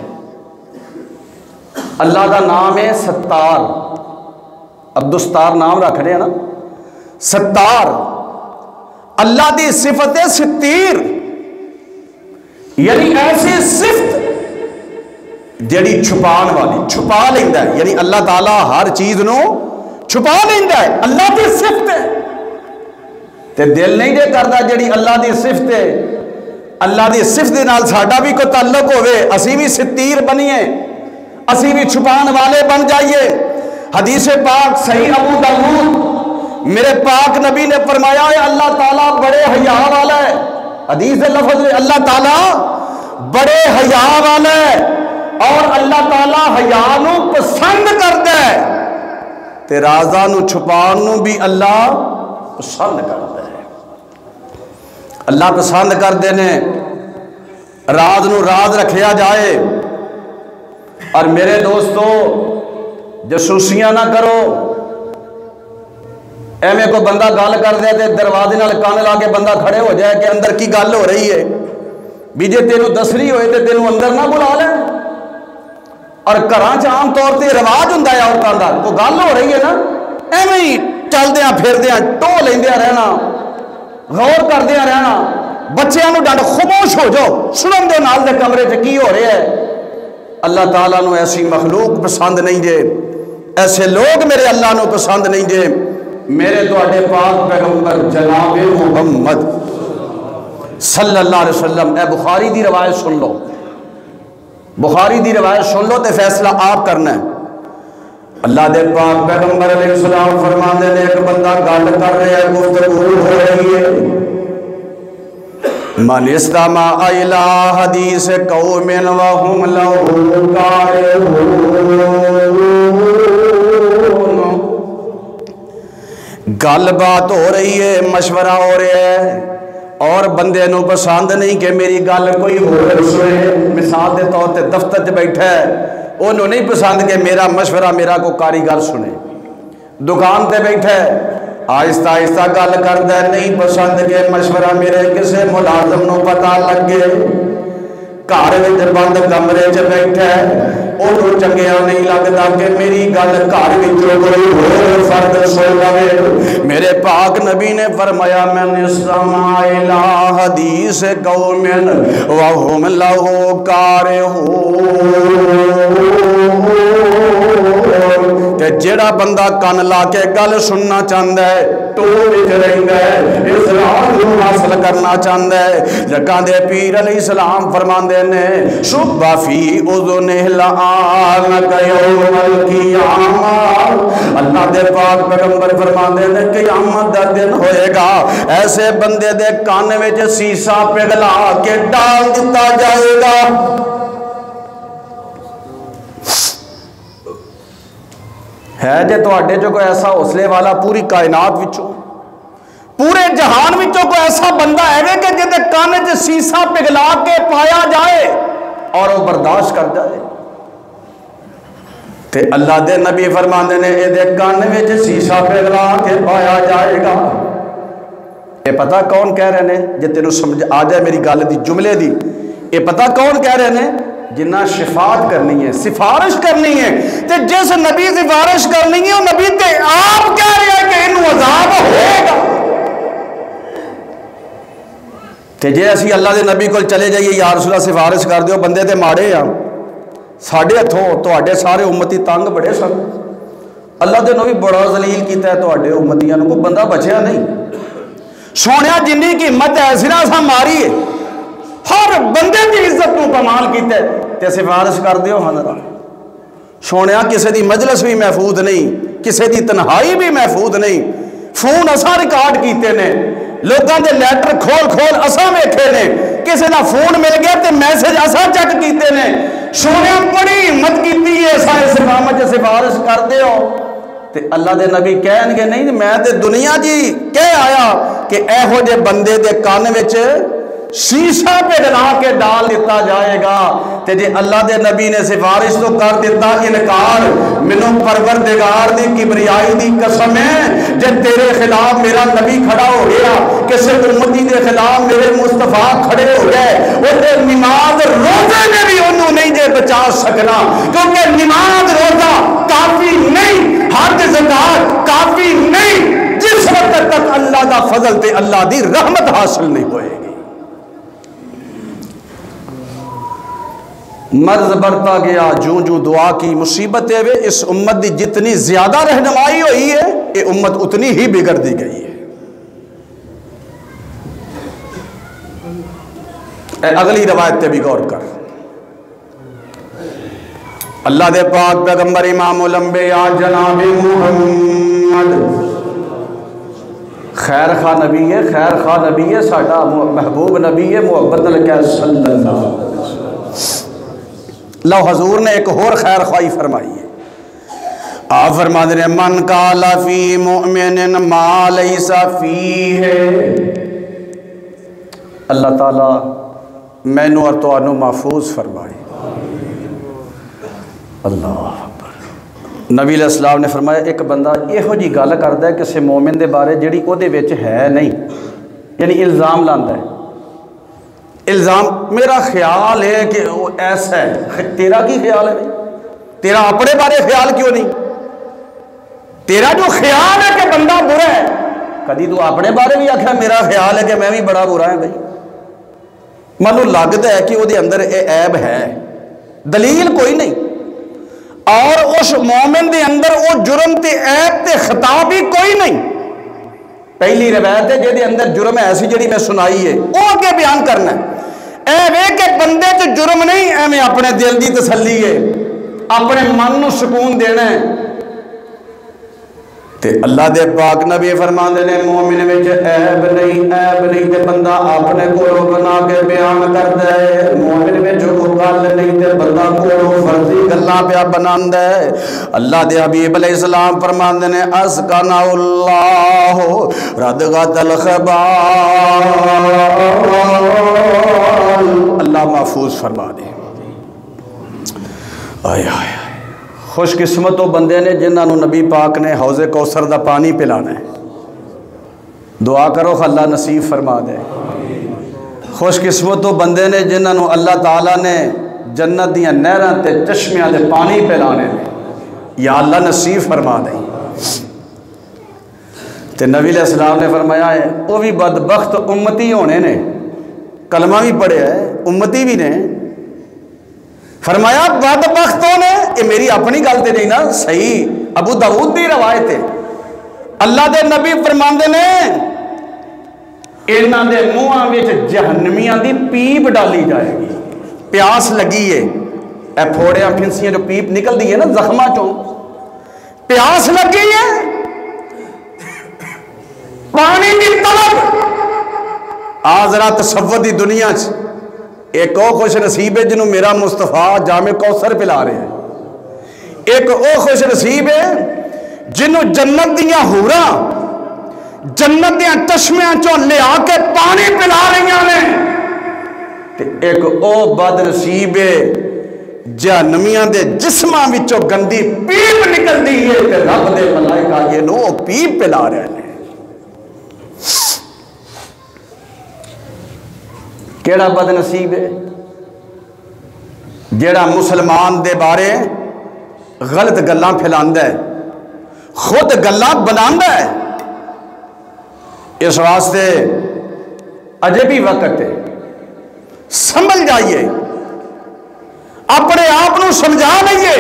اللہ کا نام ہے ستار عبدالستار نام رکھ رہے ہیں نا ستار اللہ دی صفت ہے ستیر یعنی ایسی صفت جڑی چھپان والی چھپا لیندہ ہے یعنی اللہ تعالیٰ ہر چیز نو چھپا لیندہ ہے اللہ دی صفت ہے تے دل نہیں دے کردہ جڑی اللہ دی صفت ہے اللہ دی صفت دے نال ساڈا بھی کوئی تعلق ہوئے اسی بھی ستیر بنیے اسی بھی چھپان والے بن جائیے حدیث پاک صحیح ابو داؤد میرے پاک نبی نے فرمایا ہے اللہ تعالیٰ بڑے حیا والا ہے حدیث لفظ اللہ تعالیٰ بڑے حیا والا ہے اور اللہ تعالیٰ حیا نو پسند کرتا ہے تے رازاں نو چھپان نو بھی اللہ پسند کرتا ہے اللہ پسند کر دینے راز نو راز رکھیا جائے اور میرے دوستو جسوسیاں نہ کرو ایویں کو بندہ گل کر دے تے دروازے نال کان لا کے بندہ کھڑے ہو جائے کہ اندر کی گل ہو رہی ہے بھی جے تینوں دسری ہوئے تے تینوں اندر نہ بلا لیں اور گھراں چ عام طور تے رواج ہوندا ہے عورتاں دا کوئی گل ہو رہی ہے نا ایویں ہی چلدیاں پھردیاں ٹو لیندیاں رہنا غور کردیاں رہنا بچیاں نو ڈنڈ خاموش ہو جاؤ سنن دے نال دے کمرے چ کی ہو رہا ہے اللہ تعالیٰ نو ایسی مخلوق پسند نہیں جے ایسے لوگ میرے اللہ نو پسند نہیں جے میرے توڑے پاک پیغمبر جناب محمد صلی اللہ علیہ وسلم اے بخاری دی روایت سن لو بخاری دی روایت سن لو تے فیصلہ آپ کرنا ہے اللہ دے پاک پیغمبر علیہ السلام فرمانے نے ایک بندہ گل کر رہا ہے گفتگو ہو رہی ہے من استمع الى حدیث قوم وهم له کارہون گل بات ہو رہی ہے مشورہ ہو رہا ہے اور بندے نو پسند نہیں کہ میری گل کوئی اور سنے مثال دے طور تے دفتر تے بیٹھا ہے انہوں نہیں پسند کہ میرا مشورہ میرا کو کاریگر سنے دکان تے بیٹھا ہے آہستہ آہستہ گل کرتا ہے نہیں پسند کہ مشورہ میرے کسے ملازم نو پتہ لگے گھر وچ بند کمرے چ بیٹھا ہے انہوں چنگیا نہیں لگتا کہ میری گل گھر وچوں کوئی ہور فرد سن لوے میرے پاک نبی نے فرمایا من استمع الى حدیث قوم وهم له کارہون کہ جیڑا بندہ کان لا کے گل سننا چاہتا ہے ٹول وچ رہندا ہے اسلام نو حاصل کرنا چاہتا ہے جگہ دے پیر علیہ السلام فرماندے نے شب فی اذن لآن یوم القیامہ اللہ دے پاک پیغمبر فرماندے نے قیامت دا دن ہوئے گا ایسے بندے دے کان وچ سیسا پگھلا کے ڈال دتا جائے گا ہے جے تواڈے چوں کوئی ایسا حوصلے والا پوری کائنات وچوں پورے جہان وچوں کوئی ایسا بندہ ہے کہ جے کان چ سیسا پگھلا کے پایا جائے اور وہ برداشت کر جائے تے اللہ دے نبی فرماندے نے اے دے کان وچ سیسا پگھلا کے پایا جائے گا. یہ پتہ کون کہہ رہے ہیں جے تینوں سمجھ آ جائے میری گل دی جملے دی. یہ پتہ کون کہہ رہے ہیں جنہ شفاعت کرنی ہے سفارش کرنی ہے تے جس نبی سفارش کرنی ہے وہ نبی تے آپ کہہ رہے ہیں کہ انہوں عذاب ہوئے گا. تے جے اسی اللہ دے نبی کو چلے جائیے یا رسول اللہ سفارش کر دیو بندے تے ماڑے آ ساڑھے ہتھوں تواڈے سارے امتی تنگ بڑے سن. اللہ دے نبی بڑا ذلیل کیتا ہے تواڈے امتیاں نوں کوئی بندہ بچیا نہیں. سونیا جنی کی ہمت ہے سرا سا ماری ہے ہر بندے کی عزت کو کمال کیتا ہے تے سفارش کر دیو حضرات. سونیا کسے دی مجلس بھی محفوظ نہیں کسے دی تنہائی بھی محفوظ نہیں. فون اساں ریکارڈ کیتے نے لوگاں دے لیٹر کھول کھول اساں ویکھے نے کسے دا فون مل گیا تے میسج اساں چیک کیتے نے. سونیا بڑی ہمت کیتی ہے اساں اس کام وچ سفارش کر دیو تے اللہ دے نبی کہن گے نہیں میں تے دنیا جی کہہ آیا کہ ایہو جے بندے دے کان وچ شیشہ پگھلا کے ڈال دیتا جائے گا. تے جے اللہ دے نبی نے سفارش تو کر دیتا انکار منو پروردگار دی کبریائی دی قسم ہے جے تیرے خلاف میرا نبی کھڑا ہو گیا کسے امتی دے خلاف میرے مصطفیٰ کھڑے ہو گئے وہ تے نماز روزے میں بھی انہوں نہیں جے بچا سکنا کیونکہ نماز روزہ کافی نہیں حج زکات کافی نہیں جس وقت تک اللہ دا فضل تے اللہ دی رحمت حاصل نہیں ہوئے گی. مرض بڑھتا گیا جوں جوں دعا کی مصیبتیں وے اس امت دی جتنی زیادہ رہنمائی ہوئی ہے یہ امت اتنی ہی بگڑ دی گئی ہے. اے اگلی روایت تے بھی غور کر. اللہ دے پاک پیغمبر امام الانبیاء جناب محمد خیر خواہ نبی ہے خیر خواہ نبی ہے ساڈا محبوب نبی ہے محبت لکھا صلی اللہ علیہ وسلم. لو حضور نے ایک اور خیر خواہی فرمائی ہے. آپ فرما دے من قال فی مؤمن ما لیس فیہ. اللہ تعالیٰ مینوں اور تانوں محفوظ فرمائے. اللہ اکبر. نبی علیہ السلام نے فرمایا ایک بندہ یہو جی گل کردا ہے کسی مومن دے بارے جڑی او دے وچ ہے نہیں یعنی الزام لاندا ہے. الزام میرا خیال ہے کہ وہ ایسا ہے. تیرا کی خیال ہے بھائی تیرا اپنے بارے خیال کیوں نہیں. تیرا جو خیال ہے کہ بندہ برا ہے کدی تو اپنے بارے بھی آکھیا میرا خیال ہے کہ میں بھی بڑا برا ہے. بھائی منو لگتا ہے کہ وہ دے اندر اے عیب ہے دلیل کوئی نہیں اور اس مومن دے اندر وہ جرم تے عیب تے خطا بھی کوئی نہیں. پہلی روایت ہے جہدے اندر جرم ہے ایسی جڑی میں سنائی ہے وہ آگے بیان کرنا ہے. اے وے کہ بندے چ جرم نہیں اے میں اپنے دل دی تسلی ہے اپنے من نو سکون دینا ہے. تے اللہ دے پاک نبی فرماندے نے مومن وچ عیب نہیں تے بندہ اپنے کولوں بنا کے بیان کردا ہے. مومن وچ کوئی گل نہیں تے بندہ کولوں فرضی گلاں پیا بناندا ہے. اللہ دے حبیب علیہ السلام فرماندے نے اسکنا اللہ ردغت الخبال. اللہ محفوظ فرما دے. آئے آئے خوش قسمت وہ بندے نے جنہاں نو نبی پاک نے حوض کوثر دا پانی پلانا ہے. دعا کرو اللہ نصیب فرما دے. خوش قسمت وہ بندے نے جنہاں نو اللہ تعالیٰ نے جنت دیاں نہراں تے چشمیاں دے پانی پلانے نے یا اللہ نصیب فرما دے. تے نبی علیہ السلام نے فرمایا ہے وہ بھی بدبخت امتی ہونے نے کلمہ بھی پڑھے ہے امتی بھی نے. فرمایا بدبختوں نے یہ میری اپنی گل تے نہیں نا صحیح ابو داؤد دی روایت ہے. اللہ دے نبی فرماندے نے انہاں دے منہاں وچ جہنمیاں دی پیپ ڈالی جائے گی. پیاس لگی ہے اے پھوڑیاں پھنسیاں جو پیپ نکل دی ہے نا زخماں چوں پیاس لگی ہے پانی کی طلب. ذرا تصور دی دنیا چ ایک او خوش نصیب ہے جنہوں میرا مصطفیٰ جام کوثر پلا رہے ہیں. ایک او خوش نصیب ہے جنہوں جنت دیاں حوراں جنت دیاں چشمیاں چوں لے آ کے پانی پلا رہی نے، تے ایک او بد نصیب جہنمیاں دے جسماں وچوں گندی پیپ نکل دی ہے تے رب دے ملائکہ یہ نو پیپ پلا رہے ہیں۔ کیڑا بد نصیب ہے جیڑا مسلمان دے بارے غلط گلاں پھیلاندا ہے، خود گلاں بناندا ہے۔ اس واسطے اجے بھی وقت ہے، سمجھ جائیے، اپنے آپ نو سمجھا لئیے۔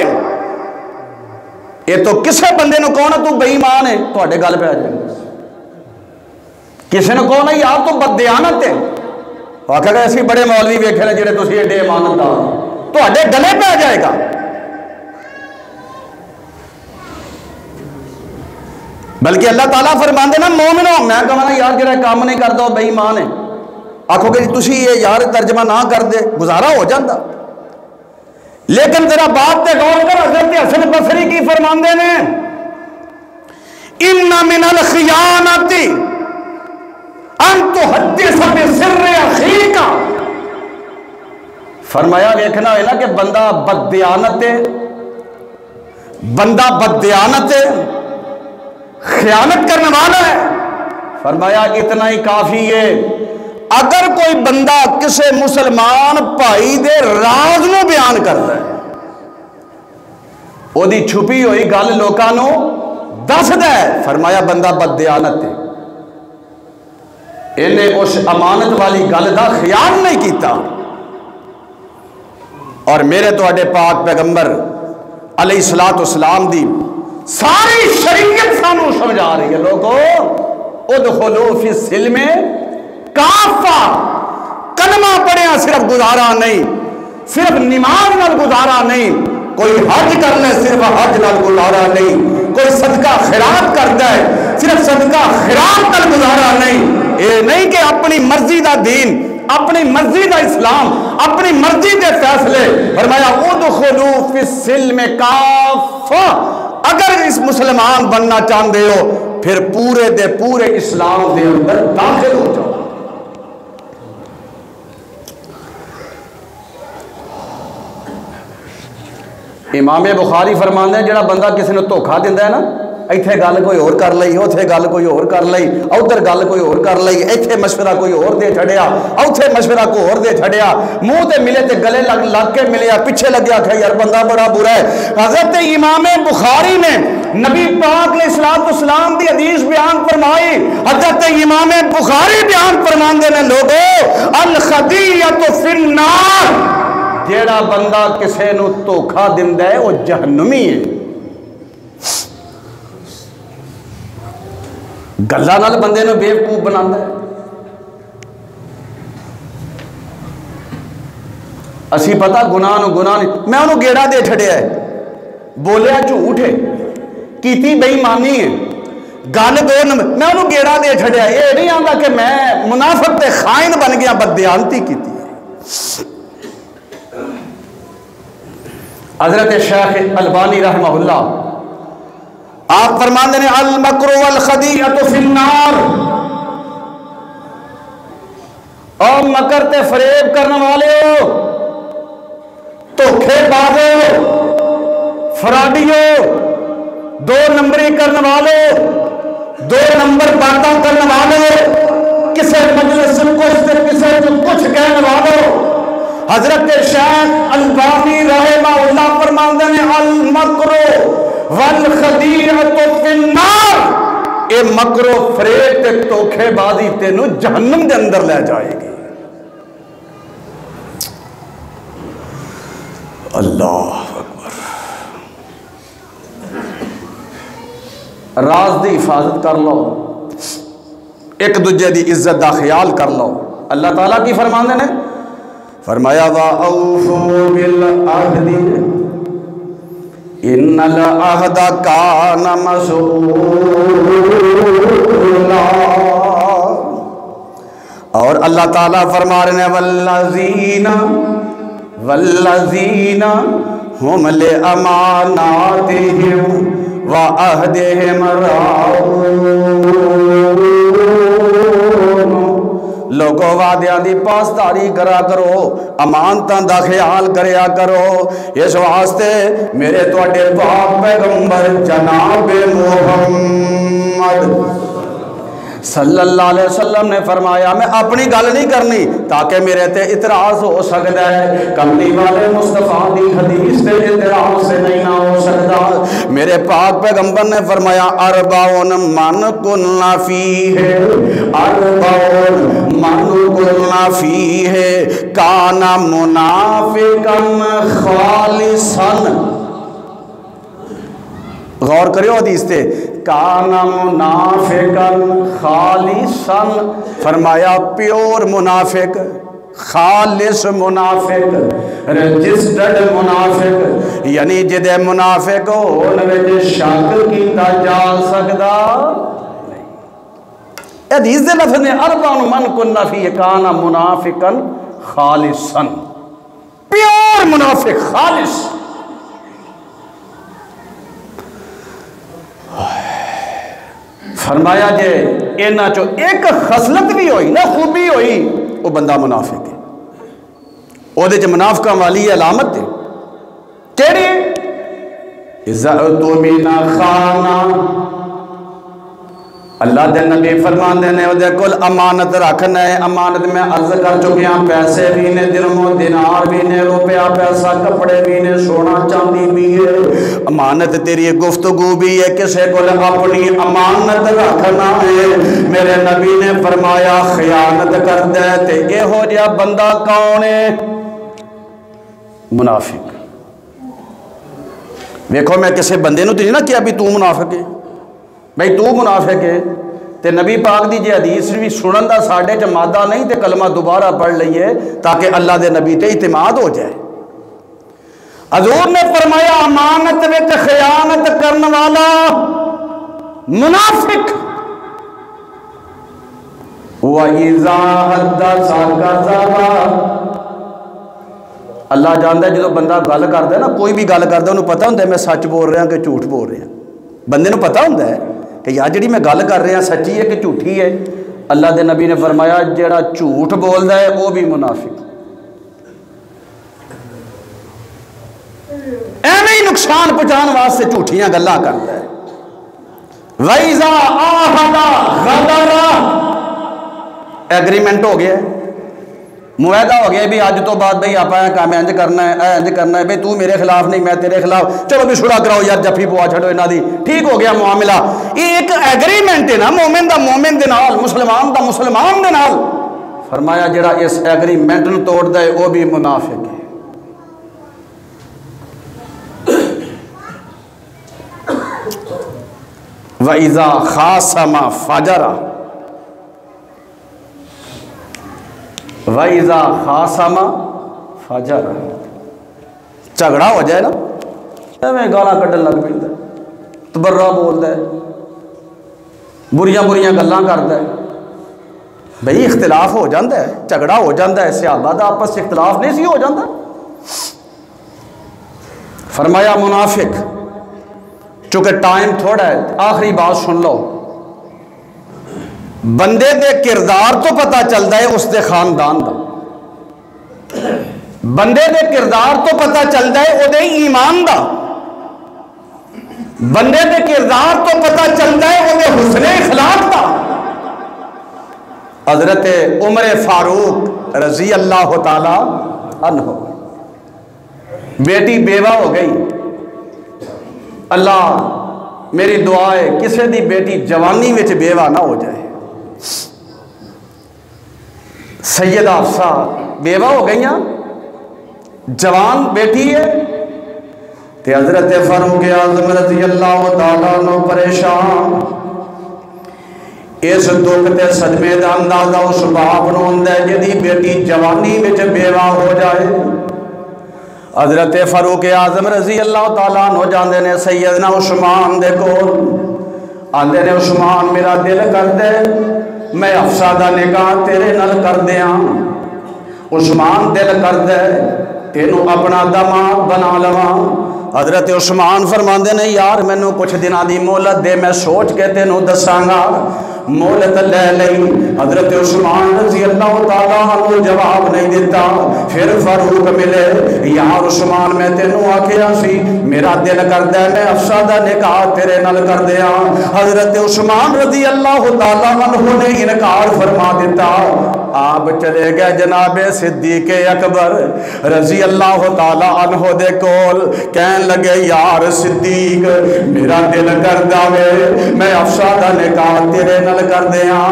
یہ تو کسے بندے نو کہنا تو بے ایمان ہے تواڈے گل پہ آ جائے، کسی نے کہنا یار تو بددیانت ہے، آکھا کہ ایسی بڑے مولوی ویکھے نے جڑے تسی ایڈے ایمانت دار تواڈے گلے پہ آ جائے گا۔ بلکہ اللہ تعالیٰ فرماندے نا مومنو، میں کہنا یار جڑا کام نہیں کردا وہ بے ایمان ہے، آکھو کہ تسی یہ یار ترجمہ نہ کر دے گزارا ہو جاندہ، لیکن ذرا بات تے غور کر، حضرت حسن بصری کی فرماندے نے ان من الخیانت ان تحدث بسر اخیک، فرمایا دیکھنا ہے نا کہ بندہ بددیانت ہے، بندہ بددیانت ہے، خیانت کرنے والا ہے۔ فرمایا اتنا ہی کافی ہے اگر کوئی بندہ کسے مسلمان بھائی دے راز نو بیان کرتا ہے، وہ دی چھپی ہوئی گل لوکاں نو دسدا ہے، فرمایا بندہ بددیانت ہے، انہیں اس امانت والی گل دا خیال نہیں کیتا۔ اور میرے تواڈے پاک پیغمبر علیہ السلام دی ساری شریعت سانو سمجھا رہی ہے، لوگو ادخلوا فی السلم کافہ، کلمہ پڑھیا صرف گزارا نہیں، صرف نماز نال گزارا نہیں، کوئی حج کرنا صرف حج نال گزارا نہیں، کوئی صدقہ خیرات کرتا ہے صرف صدقہ خیرات نال گزارا نہیں، یہ نہیں کہ اپنی مرضی دا دین، اپنی مرضی دا اسلام، اپنی مرضی دے فیصلے۔ فرمایا ادخلوا فی السلم کافہ، اگر اس مسلمان بننا چاہتے ہو پھر پورے دے پورے اسلام دے اندر داخل ہو جاؤ۔ امام بخاری فرماندے ہیں جڑا بندہ کسی نے دھوکھا دیندا ہے نا، ایتھے گل کوئی اور کر لئی، اوتھے گل کوئی اور کر لئی، ادھر گل کوئی اور کر لئی، ایتھے مشورہ کوئی اور دے چھڑیا، اوتھے مشورہ کوئی اور دے چھڑیا، منہ تے ملے تے گلے لگ کے ملیا، پیچھے لگیا کہ یار بندہ بڑا برا ہے۔ حضرت امام بخاری نے نبی پاک علیہ السلام دی حدیث بیان فرمائی، حضرت امام بخاری بیان فرماندے نے لوگو الخدیۃ فی النار، جیڑا بندہ کسے نو دھوکھا دیندا ہے وہ جہنمی ہے۔ گلاں نال بندے نو بیوقوف بناتا ہے۔ اسی پتہ گناہ نو گناہ نہیں، میں انہوں گیڑا دے چھڑیا ہے، بولیا جھوٹ ہے، کیتی بے ایمانی ہے، گل دو نمبر، میں انہوں گیڑا دے چھڑیا ہے، یہ نہیں آندا کہ میں منافق تے خائن بن گیا، بددیانتی کیتی ہے۔ حضرت شیخ البانی رحمہ اللہ آپ فرماندے نے المکر والخدیعۃ فی النار، اور مکر تے فریب کرنے والے ہو، دھوکھے بازو، فراڈیو، دو نمبری کرنے والے، دو نمبر باتاں کرنے والے، کسے مجلس کسے کو کچھ کہنے والوں۔ حضرت شیخ البانی رحمہ اللہ فرماندے نے المکر والخدیعۃ فی النار، اے مکر و فریب تے دھوکھے بازی تینوں جہنم دے اندر لے جائے گی۔ اللہ اکبر۔ راز دی حفاظت کر لو، ایک دوجے دی عزت دا خیال کر لو۔ اللہ تعالیٰ کی فرماندے نے فرمایا وَأَوْفُوا بِالْعَهْدِ إِنَّ الْعَهْدَ كَانَ مَسْئُولًا، اور اللہ تعالیٰ فرما رہے ہیں وَالَّذِينَ هُمْ لِأَمَانَاتِهِمْ وعہدہم راعون، لوگوں وعدیاں دی پاسداری کرا کرو، امانتاں دا خیال کریا کرو۔ اس واسطے میرے تواڈے پاک پیغمبر جناب محمد صلی اللہ علیہ وسلم نے فرمایا میں اپنی گل نہیں کرنی تاکہ میرے تے اعتراض ہو سکتا ہے، کملی والے مصطفیٰ دی حدیث تے اعتراض سے نہیں نہ ہو سکتا۔ میرے پاک پیغمبر نے فرمایا اربعون من کن فیہ، اربعون من کن فیہ کان منافقا خالصا۔ غور کریو حدیث تے، کان منافقا خالصا، فرمایا پیور منافق، خالص منافق، رجسٹرڈ منافق، یعنی جدے منافق ہون وچ شک کیتا جا سکدا نہیں۔ حدیث دے لفظ نے اربعون من کن فیہ کان منافقا خالصا، پیور منافق، خالص۔ فرمایا جے اینا چو ایک خصلت بھی ہوئی نا، خوبی ہوئی، وہ بندہ منافق ہے، وہ دے چ منافقہ والی علامت ہے کیڑی؟ اذا اؤتمن خانا، اللہ دے نبی فرماندے نے وہ دے کول امانت رکھنا ہے۔ امانت میں عرض کر چکے ہیں، پیسے بھی نے، درم و دینار بھی نے، روپیہ پیسہ کپڑے بھی نے، سونا چاندی بھی ہے۔ امانت تیری گفتگو بھی ہے، کسے کول اپنی امانت رکھنا ہے۔ میرے نبی نے فرمایا خیانت کرتا ہے تے اے ہو جا بندہ کون ہے؟ منافق۔ دیکھو میں کسے بندے نو تو نہیں نہ کیا بھی تو منافق ہے، بھئی تو منافق ہے، تے نبی پاک دی جے حدیث بھی سنن دا ساڑھے چ مادہ نہیں تے کلمہ دوبارہ پڑھ لئیے تاکہ اللہ دے نبی تے اعتماد ہو جائے۔ حضور نے فرمایا امانت وچ خیانت کرن والا منافق، وَإِذَا حَدَّثَ كَذَبَ، اللہ جانتا ہے جدو بندہ گل کرتا ہے نا، کوئی بھی گل کرتا ہے انہوں پتہ ہوتا ہے میں سچ بول رہا کہ جھوٹ بول رہا، بندے نو پتہ ہوتا ہے کہ یار جڑی میں گل کر رہا سچی ہے کہ جھوٹی ہے۔ اللہ دے نبی نے فرمایا جڑا جھوٹ بولتا ہے وہ بھی منافق، ایویں ہی نقصان پہنچان واسطے جھوٹیاں گلاں کرتا ہے۔ وَإِذَا عَاهَدَ غَدَرَ، ایگریمنٹ ہو گیا ہے، معاہدہ ہو گیا بھی اج تو بعد بھئی آپ کام انج کرنا ہے، انج کرنا ہے، بھئی تو میرے خلاف نہیں میں تیرے خلاف، چلو بھی شورا کراؤ یار، جفی پوا چھڑو انہاں دی، ٹھیک ہو گیا معاملہ۔ یہ ایک ایگریمنٹ ہے نا، مومن دا مومن دے نال، مسلمان دا مسلمان دے نال۔ فرمایا جڑا اس ایگریمنٹ نو توڑدا ہے وہ بھی منافق ہے۔ وَإِذَا خَاصَمَ فَجَرَ، وَإِذَا خَاصَمَ فَجَرَ، جھگڑا ہو جائے نا میں گالاں کڈن لگ پیندا ہے، تبرہ بولدا ہے، بریاں بریاں گلاں کردا ہے۔ بھئی اختلاف ہو جاندہ ہے، جھگڑا ہو جاندہ ہے، صحابہ دا آپس اختلاف نہیں سی ہو جاندہ۔ فرمایا منافق، چونکہ ٹائم تھوڑا ہے آخری بات سن لو، بندے دے کردار تو پتہ چلتا ہے اس دے خاندان دا، بندے دے کردار تو پتہ چلتا ہے او دے ایمان دا، بندے دے کردار تو پتہ چلتا ہے او دے حسن اخلاق دا۔ حضرت عمر فاروق رضی اللہ تعالی عنہ، بیٹی بیوہ ہو گئی، اللہ میری دعا ہے کسے دی بیٹی جوانی وچ بیوہ نہ ہو جائے۔ سیدہ حفصہ بیوہ ہو گئیاں، جوان بیٹی ہے، تے حضرت فاروق اعظم رضی اللہ تعالیٰ عنہ پریشان، اس دکھ تے صدمے دا اندازہ اس باپ نو ہوندا ہے جدی بیٹی جوانی وچ بیوہ ہو جائے۔ حضرت فاروق اعظم رضی اللہ تعالیٰ عنہ جاندے نے سیدنا عثمان دے کول، آندے نے عثمان میرا دل کر دے میں حفصہ دا نکاح تیرے نال کر دیاں۔ عثمان دل کر دے تینوں اپنا دماغ بنا لواں۔ حضرت عثمان فرماندے نے یار مینوں کچھ دناں دی مہلت دے، میں سوچ کے تینوں دساں گا۔ مہلت لے لئی، حضرت عثمان رضی اللہ تعالیٰ عنہ جواب نہیں دیتا۔ پھر فاروق ملے، یار عثمان میں تینوں آکھیا سی میرا دل کردا ہے میں حفصہ دا نکاح تیرے نال کر دیاں۔ حضرت عثمان رضی اللہ تعالیٰ عنہ نے انکار فرما دیتا۔ آپ چلے گئے جناب صدیق اکبر رضی اللہ تعالیٰ عنہ دے کول، کہن لگے یار صدیق میرا دل کردا وے میں حفصہ دا نکاح تیرے نال کر دیاں،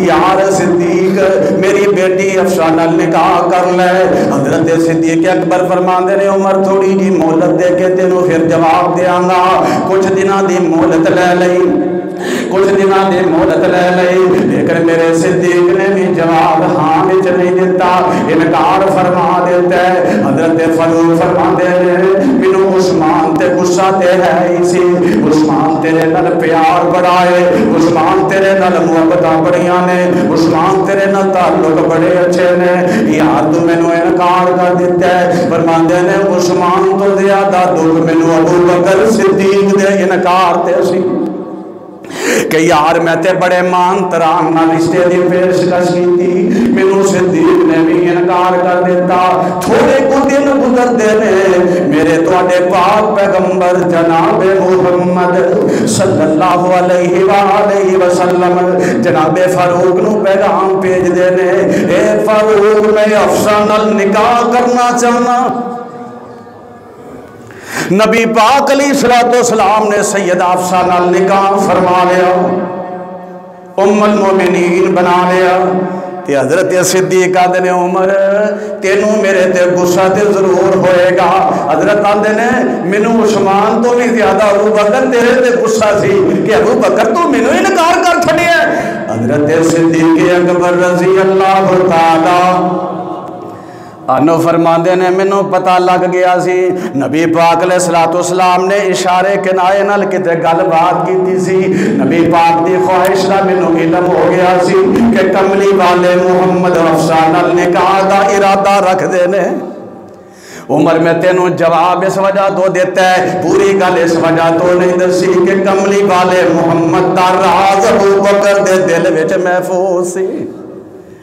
یار صدیق میری بیٹی حفصہ نال نکاح کر لے۔ حضرت صدیق اکبر فرماندے نے عمر تھوڑی جی مہلت دے کے تینوں پھر جواب دیاں گا، کچھ دناں دی مہلت لے لئی، کچھ دناں دی مہلت لے لئی، لیکن میرے صدیق نے بھی جواب ہاں وچ نہیں دیتا، انکار فرما دیتا ہے۔ حضرت فاروق فرماندے نے مینوں عثمان تے غصہ تے ہے ہی سی، عثمان تیرے نال پیار بڑا ہے، عثمان تیرے نال محبتاں بڑیاں نے، عثمان تیرے نال تعلق بڑے اچھے نے، یار تو مینوں انکار کر دیتا ہے۔ فرماندے نے عثمان تو زیادہ دکھ مینوں ابو بکر صدیق دے انکار تے سی کہ یار میں تے بڑے مان تران نال رشتے دی پیشکش کیتی، مینوں صدیق نے بھی انکار کر دیتا۔ تھوڑے کو دن گزرتے نے میرے تواڈے پاک پیغمبر جناب محمد صلی اللہ علیہ وآلہ وسلم جناب فاروق نو پیغام بھیج دے نے، اے فاروق میں حفصہ نال نکاح کرنا چاہنا۔ نبی پاک علیہ السلام نے سیدہ حفصہ نال نکاح فرما لیا، ام المومنین بنا لیا۔ تے حضرت صدیق آدھے نے عمر تینوں میرے تے غصہ تے ضرور ہوئے گا۔ حضرت آدھے نے مینوں عثمان تو بھی زیادہ ابو بکر تیرے تے غصہ سی کہ ابو بکر تو مینوں انکار کر چھڑیا۔ حضرت صدیق اکبر رضی اللہ تعالی عنہ فرماندے نے مینوں پتہ لگ گیا سی نبی پاک علیہ السلام نے اشارے کنائے نال کتے گل بات کیتی سی، نبی پاک دی خواہش دا مینوں علم ہو گیا سی کہ کملی والے محمد حفصہ نال نکاح دا ارادہ رکھ دے نے۔ عمر میں تینوں جواب اس وجہ تو دیتا ہے، پوری گل اس وجہ تو نہیں دسی کہ کملی والے محمد دا راز ابو بکر دے دل وچ محفوظ سی۔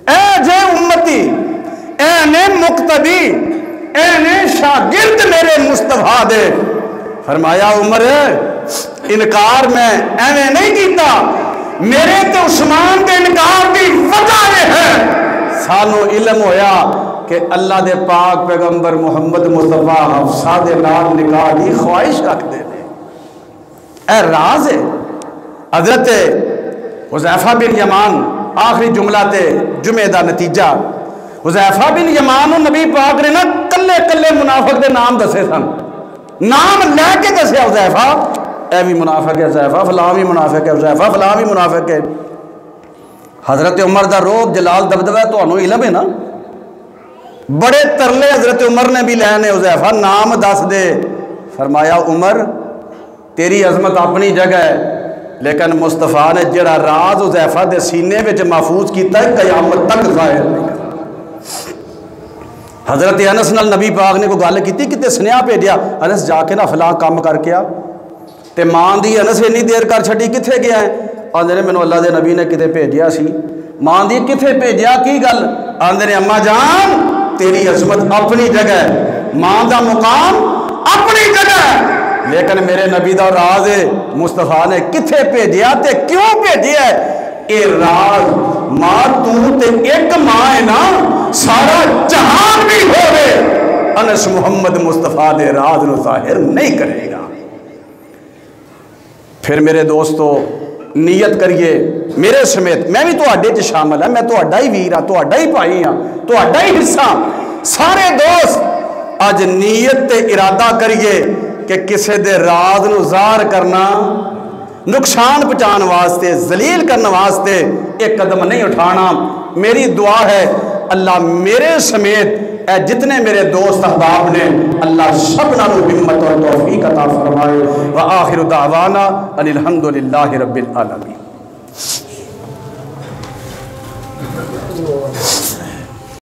اے جے امتی، اے نے مقتدی، اے نے شاگرد میرے مصطفیٰ دے، فرمایا عمر انکار میں ایویں نہیں کیتا، میرے تے عثمان دے انکار دی وجہ یہ ہے سانو علم ہویا کہ اللہ دے پاک پیغمبر محمد مصطفیٰ حفصہ دے نال نکاح دی خواہش رکھتے ہیں۔ اے راز ہے۔ حضرت حذیفہ بن یمان آخری جملہ تے جمعہ دا نتیجہ، حذیفہ بن یمان و نبی پاک نے نا کلے کلے منافق دے نام دسے سن، نام لے کے دسے حذیفہ اے بھی منافق ہے، حذیفہ فلاں بھی منافق ہے، حذیفہ فلاں بھی منافق ہے۔ حضرت عمر دا روب جلال دبدبہ تو انہوں علم ہے نا، بڑے ترلے حضرت عمر نے بھی لینے، حذیفہ نام دس دے۔ فرمایا عمر تیری عظمت اپنی جگہ ہے، لیکن مصطفیٰ نے جڑا راز حذیفہ دے سینے وچ محفوظ کیتا ہے قیامت تک ظاہر نہیں کرتا۔ حضرت انس نال نبی پاک نے کوئی گل کیتی کتے سنیا بھیجیا انس جا کے نا فلاں کام کر کے آ، تے ماں دی انس اتنی دیر کر چھڈی کتھے گیا ہے؟ آندے نے مینوں اللہ دے نبی نے کتے بھیجیا سی۔ ماں دی کتھے بھیجیا کی گل؟ آندے نے اما جان تیری عظمت اپنی جگہ ہے، ماں دا مقام اپنی جگہ ہے، لیکن میرے نبی دا راز ہے مصطفیٰ نے کتھے بھیجیا تے کیوں بھیجیا ہے؟ اے راز ماں تو تے ایک ماں ہے نا، سارا جہان بھی ہوئے انس محمد مصطفیٰ دے راز نو ظاہر نہیں کرے گا۔ پھر میرے دوستو نیت کریے میرے سمیت، میں بھی تواڈے چ شامل ہے، میں تواڈا ہی ویر ہاں، تواڈا ہی بھائی ہاں، تواڈا ہی حصہ، سارے دوست اج نیت تے ارادہ کریے کہ کسے دے راز نو ظاہر کرنا، نقصان پہنچان واسطے، ذلیل کرنے واسطے ایک قدم نہیں اٹھانا۔ میری دعا ہے اللہ میرے سمیت اے جتنے میرے دوست احباب نے اللہ سب نالو ہمت اور توفیق عطا فرمائے۔ وآخر دعوانا ان الحمدللہ رب العالمین۔